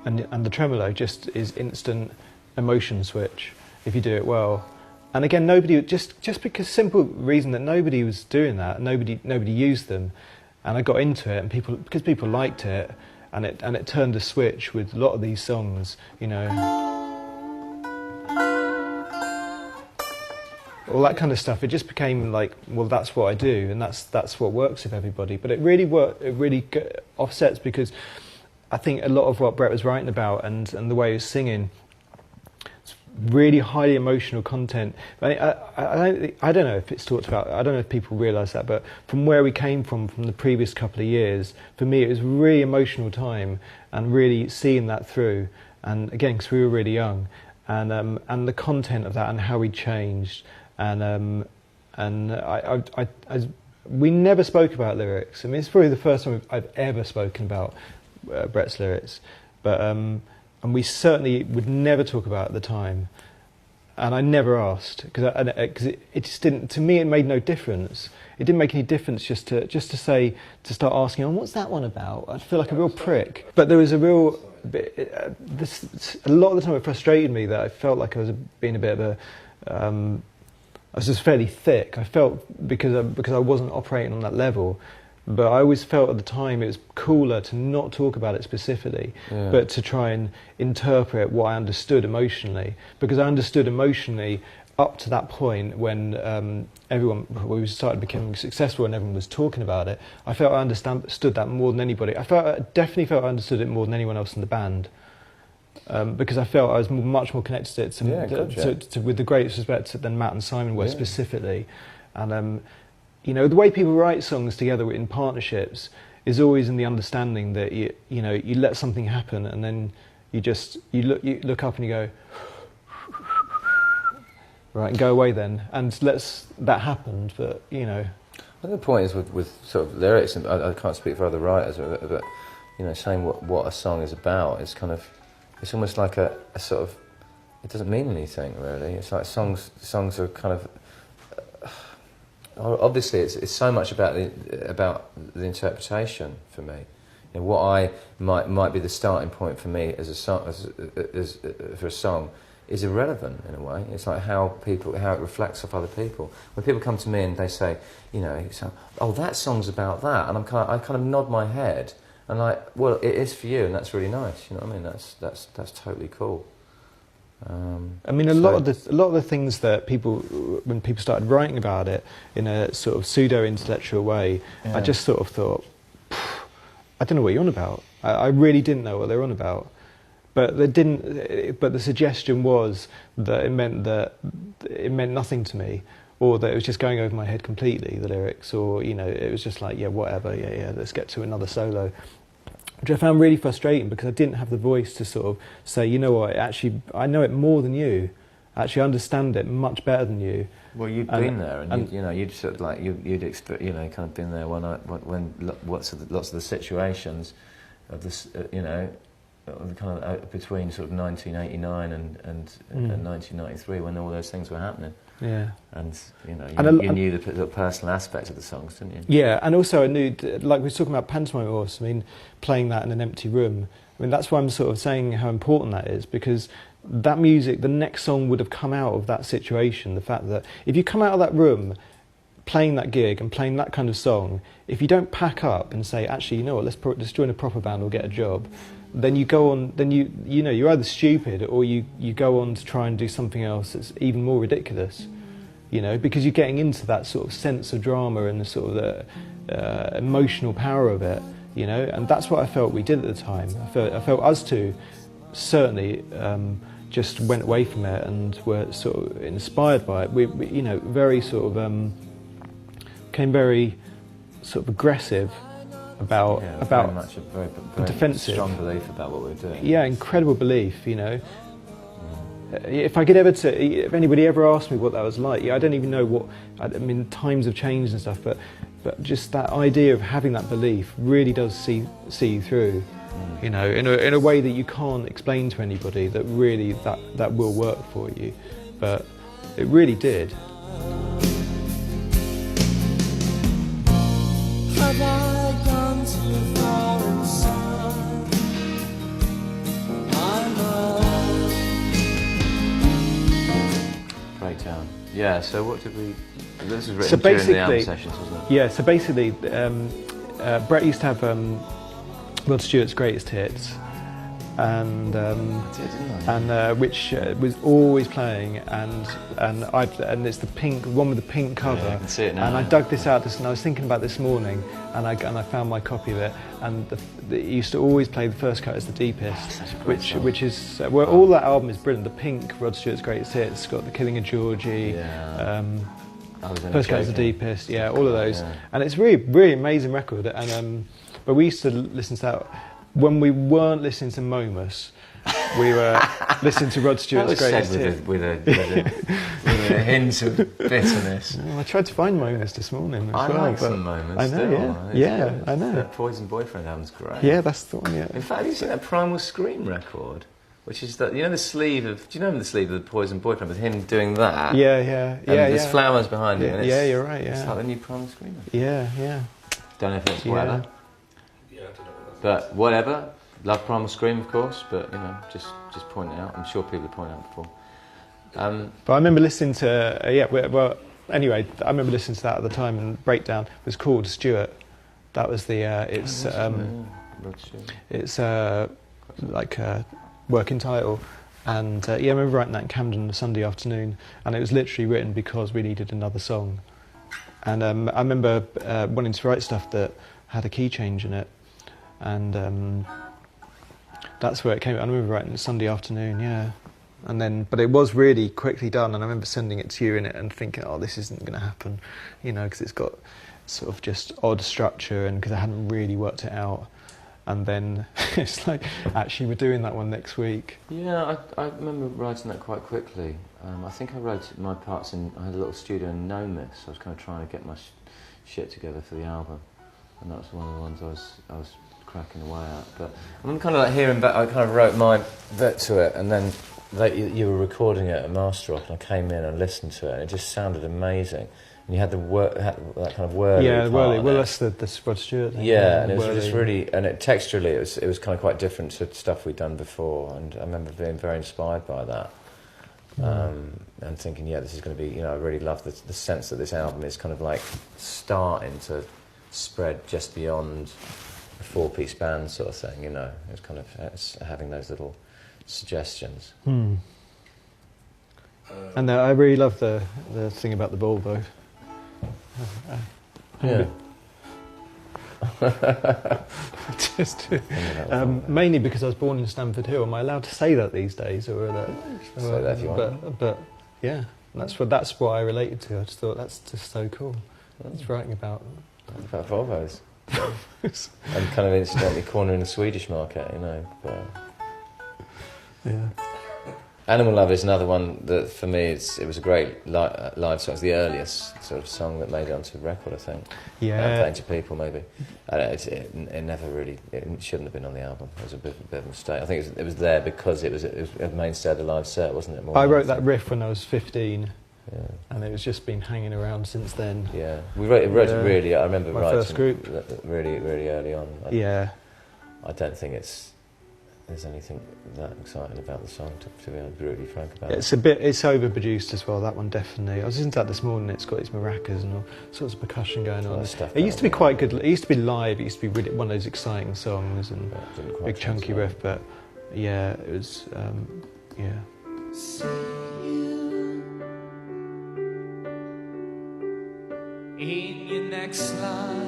And the tremolo just is instant emotion switch if you do it well. And again, nobody, just because simple reason that nobody was doing that, nobody used them, and I got into it, and because people liked it, and it turned a switch with a lot of these songs, you know, all that kind of stuff. It just became like, well, that's what I do, and that's what works with everybody. But it really offsets, because I think a lot of what Brett was writing about and the way he was singing, really highly emotional content. I don't know if it's talked about, I don't know if people realise that, but from where we came from the previous couple of years, for me it was a really emotional time, and really seeing that through, and again, because we were really young, and the content of that and how we changed, and we never spoke about lyrics. I mean, it's probably the first time I've ever spoken about Brett's lyrics, but and we certainly would never talk about it at the time, and I never asked, because it just didn't. To me, it made no difference. It didn't make any difference just to start asking, "Oh, what's that one about?" I'd feel like a real prick. But there was a real. A lot of the time, it frustrated me that I felt like I was being a bit of a. I was just fairly thick. I felt because I wasn't operating on that level. But I always felt at the time it was cooler to not talk about it specifically, but to try and interpret what I understood emotionally. Because I understood emotionally up to that point when we started becoming successful and everyone was talking about it. I felt I understood that more than anybody. I definitely felt I understood it more than anyone else in the band. Because I felt I was much more connected to it with the greatest respect than Matt and Simon were specifically. And you know, the way people write songs together in partnerships is always in the understanding that you let something happen, and then you look up and you go, right, and go away then, and that happened. But you know, I think the point is with sort of lyrics, and I can't speak for other writers, but you know, saying what a song is about is kind of, it's almost like a sort of, it doesn't mean anything really. It's like songs are kind of. Obviously, it's so much about the interpretation for me. You know, what I might be the starting point for me as a song, for a song, is irrelevant in a way. It's like how it reflects off other people. When people come to me and they say, you know, "Oh, that song's about that," and I kind of nod my head and like, well, it is for you, and that's really nice. You know what I mean? That's totally cool. I mean, a lot of the things that when people started writing about it in a sort of pseudo-intellectual way, I just sort of thought, I don't know what you're on about. I really didn't know what they were on about. But they didn't. But the suggestion was that it meant nothing to me, or that it was just going over my head completely, the lyrics, or you know, it was just like, yeah, whatever, yeah, let's get to another solo. Which I found really frustrating, because I didn't have the voice to sort of say, you know what, actually, I know it more than you. Actually, I understand it much better than you. Well, you'd been there, and you know, you'd sort of like you'd you know, kind of been there when lots of the situations of this, you know, kind of between sort of 1989 and 1993, when all those things were happening. Yeah. And you know, you knew the personal aspect of the songs, didn't you? Yeah, and also I knew, like we were talking about Pantomime Horse, I mean, playing that in an empty room. I mean, that's why I'm sort of saying how important that is, because that music, the next song would have come out of that situation. The fact that if you come out of that room playing that gig and playing that kind of song, if you don't pack up and say, actually, you know what, let's join a proper band or get a job, then you go on, then you know, you're either stupid or you go on to try and do something else that's even more ridiculous, you know, because you're getting into that sort of sense of drama and the sort of the emotional power of it, you know, and that's what I felt we did at the time. I felt us two certainly just went away from it and were sort of inspired by it. We you know, very sort of became very sort of aggressive about very much a very defensive, strong belief about what we were doing. Yeah, incredible belief, you know. If I could ever, if anybody ever asked me what that was like, I don't even know what. I mean, times have changed and stuff, but just that idea of having that belief really does see you through, you know, in a way that you can't explain to anybody. That really that will work for you, but it really did. Have I gone too far inside my love? Great town. Yeah, so what did we... This was So written during the album basically- sessions, wasn't it? Yeah, so basically, Brett used to have Rod Stewart's greatest hits, and I did, didn't I? and which was always playing, and it's the pink one with the pink cover. I can see it now. And I dug this out, and I was thinking about this morning, and I found my copy of it, and it used to always play the first cut as the deepest, Such a great song. which is well, all that album is brilliant. The pink Rod Stewart's greatest hits, it's got the Killing of Georgie. Yeah. I was only First Cut is the joking. Deepest, yeah, all of those, Yeah. and it's really amazing record. And but we used to listen to that when we weren't listening to Momus. We were listening to Rod That Stewart's was greatest said hit. with a hint of bitterness. Well, I tried to find Momus this morning. As I well, like but some moments. I know, still. yeah, It's yeah, good. I know. That Poison Boyfriend album's great. Yeah, that's the one. Yeah, In fact, have you seen that Primal Scream record? Which is that, you know, the sleeve of... Do you know the sleeve of the Poison Boyfriend with him doing that? yeah. And there's flowers behind it. Yeah, And it's, yeah, you're right. It's Yeah, like the new Primal Scream record. yeah. Don't know if it's Yeah. whatever. Yeah, I don't know what But whatever. Love Primal Scream, of course. But, you know, just point it out. I'm sure people have pointed out before. But I remember listening to well, anyway, I remember listening to that at the time, and Breakdown was called Stuart. That was the it's like a working title, and I remember writing that in Camden on a Sunday afternoon, and it was literally written because we needed another song. And I remember wanting to write stuff that had a key change in it, and that's where it came. I remember writing it Sunday afternoon, yeah. And then, but it was really quickly done, and I remember sending it to you in it and thinking, oh, this isn't going to happen, you know, because it's got sort of just odd structure, and because I hadn't really worked it out. And then it's like, actually, we're doing that one next week. Yeah, I remember writing that quite quickly. I think I wrote my parts in... I had a little studio in Nomis. I was kind of trying to get my shit together for the album, and that was one of the ones I was cracking away at. But I'm kind of like hearing back. I kind of wrote my bit to it, and then you were recording it at Master Rock, and I came in and listened to it, and it just sounded amazing. And you had that kind of whirly Yeah, part Whirly. on Well, it. that's the Rod Stewart thing. Yeah, and it was Whirly. just really, and texturally, it was kind of quite different to stuff we'd done before, and I remember being very inspired by that, and thinking, yeah, this is going to be, you know, I really love the sense that this album is kind of like starting to spread just beyond a four-piece band sort of thing, you know. It's kind of having those little suggestions. And I really love the thing about the Volvo. Yeah. Just mainly because I was born in Stamford Hill. Am I allowed to say that these days, or that? Say that if you want. But yeah, that's what I related to. I just thought that's just so cool. It's writing about. About Volvos. And kind of incidentally cornering the Swedish market, you know. But Yeah. Animal Love is another one that, for me, it was a great live song. It's the earliest sort of song that made it onto record, I think. Yeah. Playing to People, maybe. And it never really... It shouldn't have been on the album. It was a bit of a mistake. I think it was there because it was a mainstay of the live set, wasn't it? More I than wrote that anything. riff when I was 15, Yeah. and it was just been hanging around since then. Yeah. We wrote it Yeah. really... I remember My writing first group. really, really early on. Yeah. I don't think there's anything that exciting about the song, to be brutally frank about it. It's overproduced as well, that one definitely. I was listening to that this morning, it's got its maracas and all sorts of percussion going on. Lot of stuff It used to be going quite on. good, it used to be live, it used to be really one of those exciting songs and But it didn't quite big chunky translate. riff, but yeah, it was, yeah. See you in your next life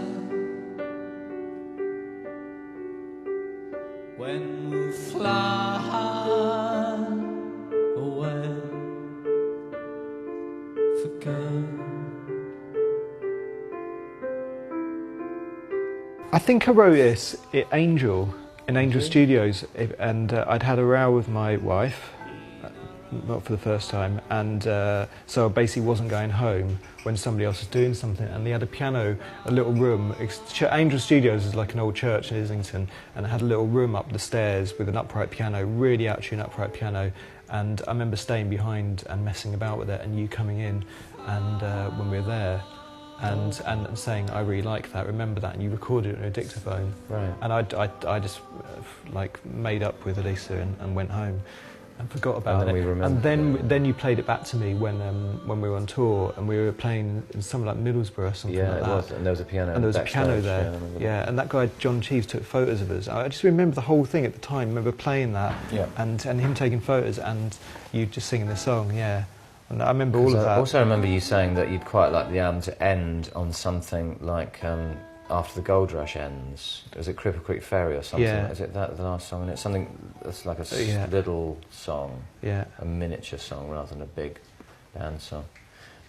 when we fly away for good. I think I wrote this at Angel, in Angel Studios, and I'd had a row with my wife, not for the first time, and so I basically wasn't going home when somebody else was doing something, and they had a piano, a little room. Angel Studios is like an old church in Islington, and it had a little room up the stairs with an upright piano, really out-tuned upright piano, and I remember staying behind and messing about with it, and you coming in, and when we were there, and saying, I really like that, remember that, and you recorded it on a dictaphone. Right. And I just like made up with Elisa and went home. and forgot about And then it. we remembered and then you played it back to me when we were on tour and we were playing in somewhere like Middlesbrough or something Yeah, like it that. was, and there was a piano. And there was a piano backstage, there. I remember that. Yeah, and that guy John Cheeves took photos of us. I just remember the whole thing at the time. I remember playing that Yeah. and him taking photos and you just singing the song. Yeah, and I remember all of I that. also remember you saying that you'd quite like the album to end on something like after the gold rush ends. Was it Cripple Creek Ferry or something? Yeah. Is it that the last song? And it's something that's like a Yeah. little song, Yeah. a miniature song rather than a big band song.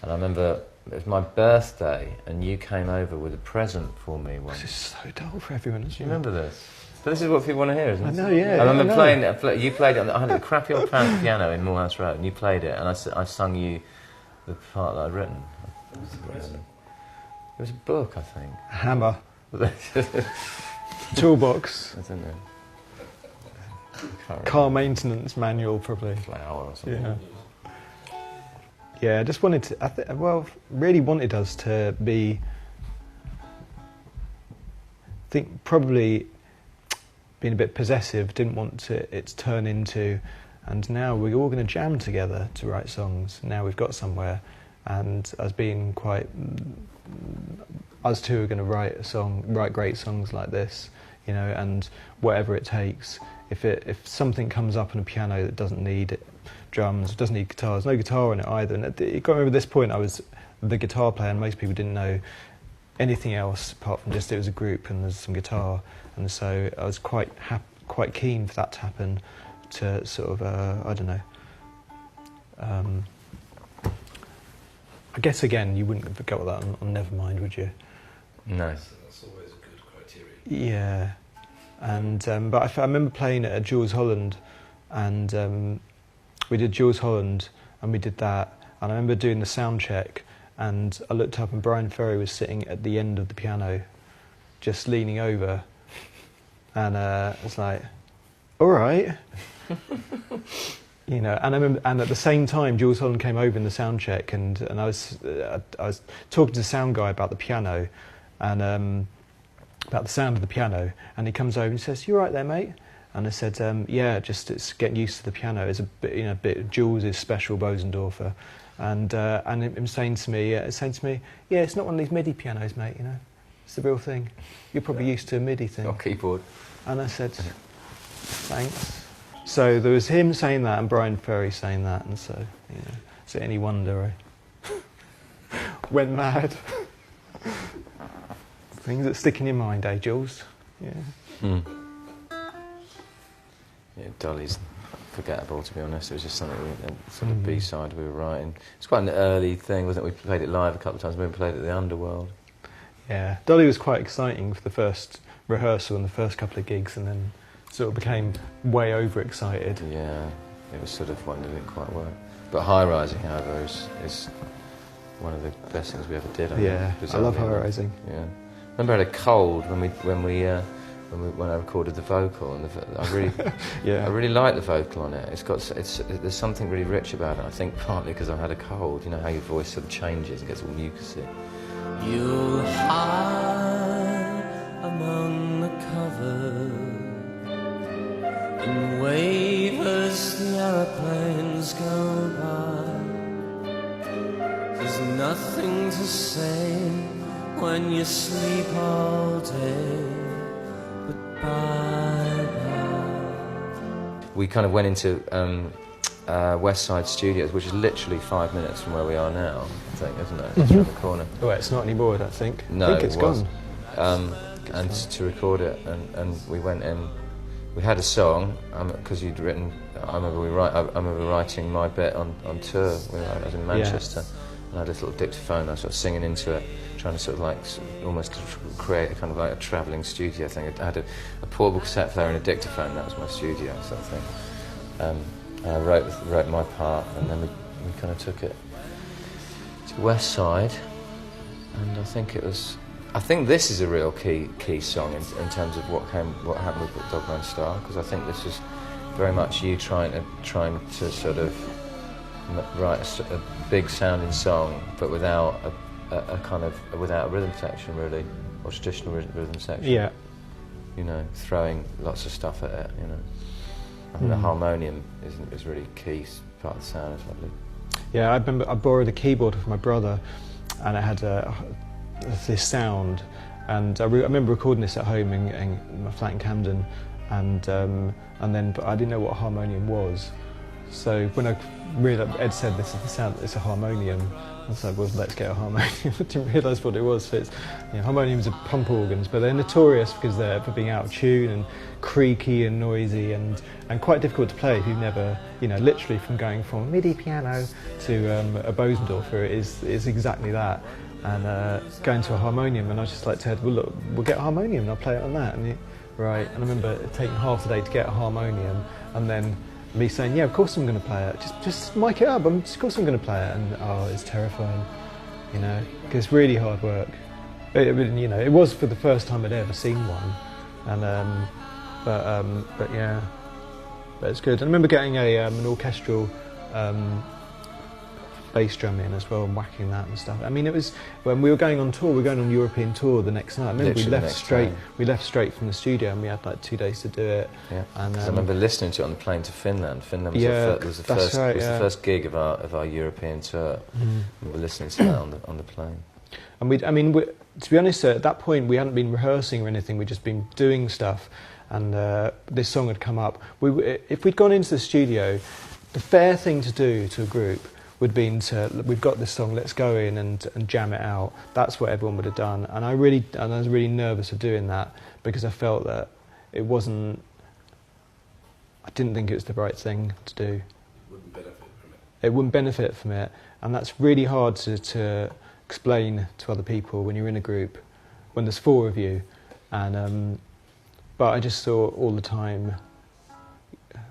And I remember it was my birthday, and you came over with a present for me once. This is so dull for everyone. Do you remember this? But this is what people want to hear, isn't it? I know, yeah. I remember I know. you played it. I had a crappy old piano in Moorhouse Road, and you played it, and I sung you the part that I'd written. It was a book, I think. Hammer, I toolbox, don't know. car maintenance manual, probably. Flower or something. Yeah. Yeah, I just wanted to. Really wanted us to be. I think probably being a bit possessive. Didn't want it to turn into. And now we're all going to jam together to write songs. Now we've got somewhere, and us being quite. Us two are going to write great songs like this, you know, and whatever it takes. If something comes up on a piano that doesn't need drums, doesn't need guitars, no guitar on it either. And you got to remember, at this point I was the guitar player, and most people didn't know anything else apart from just it was a group and there's some guitar, and so I was quite keen for that to happen. To sort of I don't know. I guess again you wouldn't have got that on Nevermind, would you? No. That's always a good criteria. Yeah, and but I remember playing it at Jules Holland, and we did Jules Holland, and we did that, and I remember doing the sound check, and I looked up and Brian Ferry was sitting at the end of the piano, just leaning over, and I was like, all right. You know, and I remember, and at the same time, Jules Holland came over in the sound check, and I was talking to the sound guy about the piano, and about the sound of the piano, and he comes over and says, "You all right there, mate?" And I said, "Yeah, just it's getting used to the piano. It's a bit, you know, Jules' special Bosendorfer," and him saying to me, "Yeah, it's not one of these MIDI pianos, mate. You know, it's the real thing. You're probably used to a MIDI thing." Or keyboard. And I said, "Thanks." So there was him saying that and Brian Ferry saying that, and so, you know, is it any wonder I went mad? Things that stick in your mind, eh, Jules? Yeah. Mm. Yeah, Dolly's forgettable, to be honest. It was just something, sort of B-side we were writing. It's quite an early thing, wasn't it? We played it live a couple of times. We played it at the Underworld. Yeah. Dolly was quite exciting for the first rehearsal and the first couple of gigs, and then sort of became way overexcited. Yeah, it was sort of one that didn't quite work. But High Rising, however, is one of the best things we ever did. I think. I love High Rising. Yeah, I remember I had a cold when I recorded the vocal, and I really liked the vocal on it. There's something really rich about it. I think partly because I had a cold. You know how your voice sort of changes and gets all mucusy. You'll hide among the covers and wave as the aeroplanes go by. There's nothing to say when you sleep all day, but bye-bye. We kind of went into West Side Studios, which is literally 5 minutes from where we are now, I think, isn't it? It's around the corner. Oh, it's not anymore, I don't think. No, I think it's it was. gone. And to record it, and we went in. We had a song because you'd written. I remember writing my bit on tour. I was in Manchester, and I had a little dictaphone. I was sort of singing into it, trying to sort of like almost create a kind of like a travelling studio thing. I had a portable cassette player and a dictaphone. That was my studio sort of thing. And I wrote my part, and then we kind of took it to West Side, and I think this is a real key song in terms of what happened with Dogman Star, because I think this is very much you trying to sort of write a big sounding song, but without without a rhythm section really, or traditional rhythm section. Yeah. You know, throwing lots of stuff at it. You know. I think the harmonium is really key part of the sound. It's lovely. Yeah, I remember I borrowed a keyboard from my brother, and it had this sound, and I remember recording this at home in my flat in Camden, and then but I didn't know what a harmonium was. So when I realised Ed said this is the sound, it's a harmonium, I was like, well, let's get a harmonium. I didn't realise what it was. So it's, harmoniums are pump organs, but they're notorious because they're for being out of tune and creaky and noisy and quite difficult to play if you've never, literally from going from a MIDI piano to a Bosendorfer is exactly that. And going to a harmonium, and I was just like to Ed, well, look, we'll get a harmonium and I'll play it on that. And right, and I remember it taking half the day to get a harmonium, and then me saying, yeah, of course I'm going to play it. Just mic it up. Of course I'm going to play it. And it's terrifying, because it's really hard work. It was for the first time I'd ever seen one, and but yeah, but it's good. And I remember getting an orchestral bass drum in as well and whacking that and stuff. I mean, it was when we were going on tour. We were going on European tour the next night. I remember we left straight from the studio, and we had like 2 days to do it. Yeah. And I remember listening to it on the plane to Finland. Finland was, the first gig of our European tour. We were listening to that on the plane. And to be honest, at that point we hadn't been rehearsing or anything. We'd just been doing stuff, and this song had come up. If we'd gone into the studio, the fair thing to do to a group would have been we've got this song, let's go in and jam it out. That's what everyone would have done, and I was really nervous of doing that because I felt that I didn't think it was the right thing to do. It wouldn't benefit from it, and that's really hard to explain to other people when you're in a group, when there's 4 of you, and but I just thought all the time,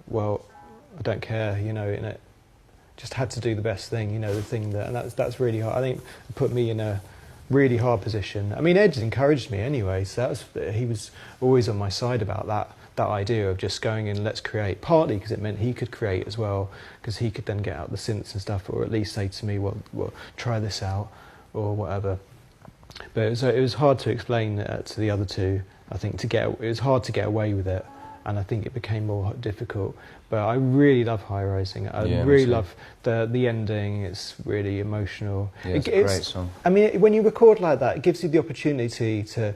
well, I don't care, and it just had to do the best thing, the thing and that's really hard. I think it put me in a really hard position. I mean, Ed encouraged me anyway, so he was always on my side about that idea of just going in, let's create, partly because it meant he could create as well, because he could then get out the synths and stuff, or at least say to me, well try this out, or whatever. But it was hard to explain to the other two, I think, it was hard to get away with it, and I think it became more difficult. But I really love High Rising. I really love the ending. It's really emotional. Yeah, it's a great song. I mean, when you record like that, it gives you the opportunity to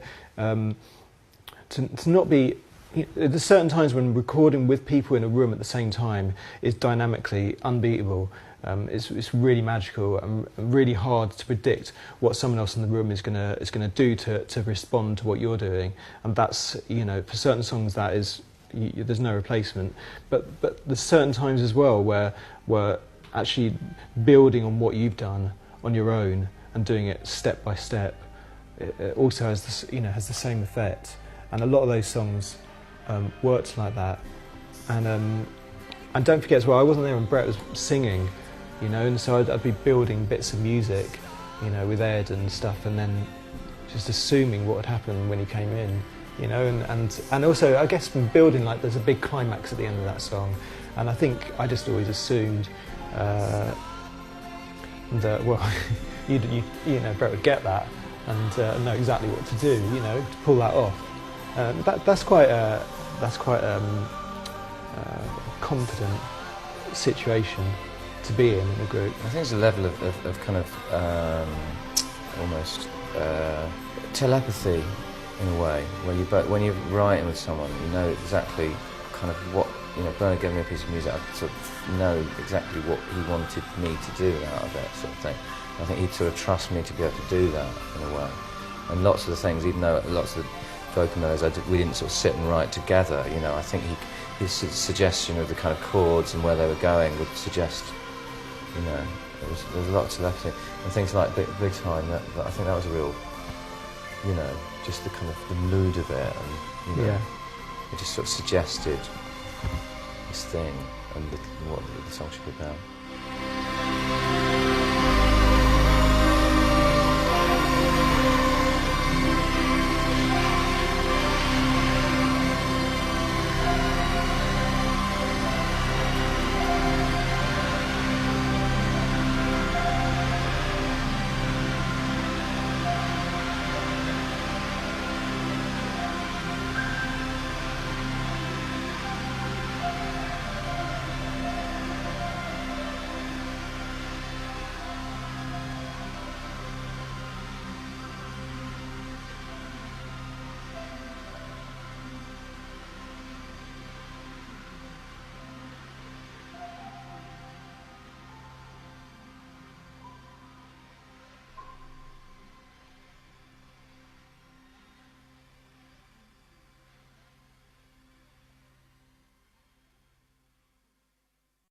not be. There's certain times when recording with people in a room at the same time is dynamically unbeatable. It's really magical and really hard to predict what someone else in the room is gonna do to respond to what you're doing. And that's, for certain songs that is. There's no replacement, but there's certain times as well where actually building on what you've done on your own and doing it step by step, it also has has the same effect. And a lot of those songs worked like that. And don't forget as well, I wasn't there when Brett was singing, and so I'd be building bits of music, with Ed and stuff, and then just assuming what would happen when he came in. And also I guess from building, like, there's a big climax at the end of that song, and I think I just always assumed that Brett would get that and know exactly what to do, to pull that off. That's quite a confident situation to be in a group. I think it's a level of kind of almost telepathy. In a way, when you're writing with someone, you know exactly kind of what, Bernard gave me a piece of music, I sort of know exactly what he wanted me to do out of it, sort of thing. I think he'd sort of trust me to be able to do that in a way. And lots of the things, even though lots of the vocal melodies we didn't sort of sit and write together, I think his suggestion of the kind of chords and where they were going would suggest, there's a lot of telepathy. And things like Big Time, that I think that was a real, just the kind of the mood of it, and it just sort of suggested this thing and what the song should be about.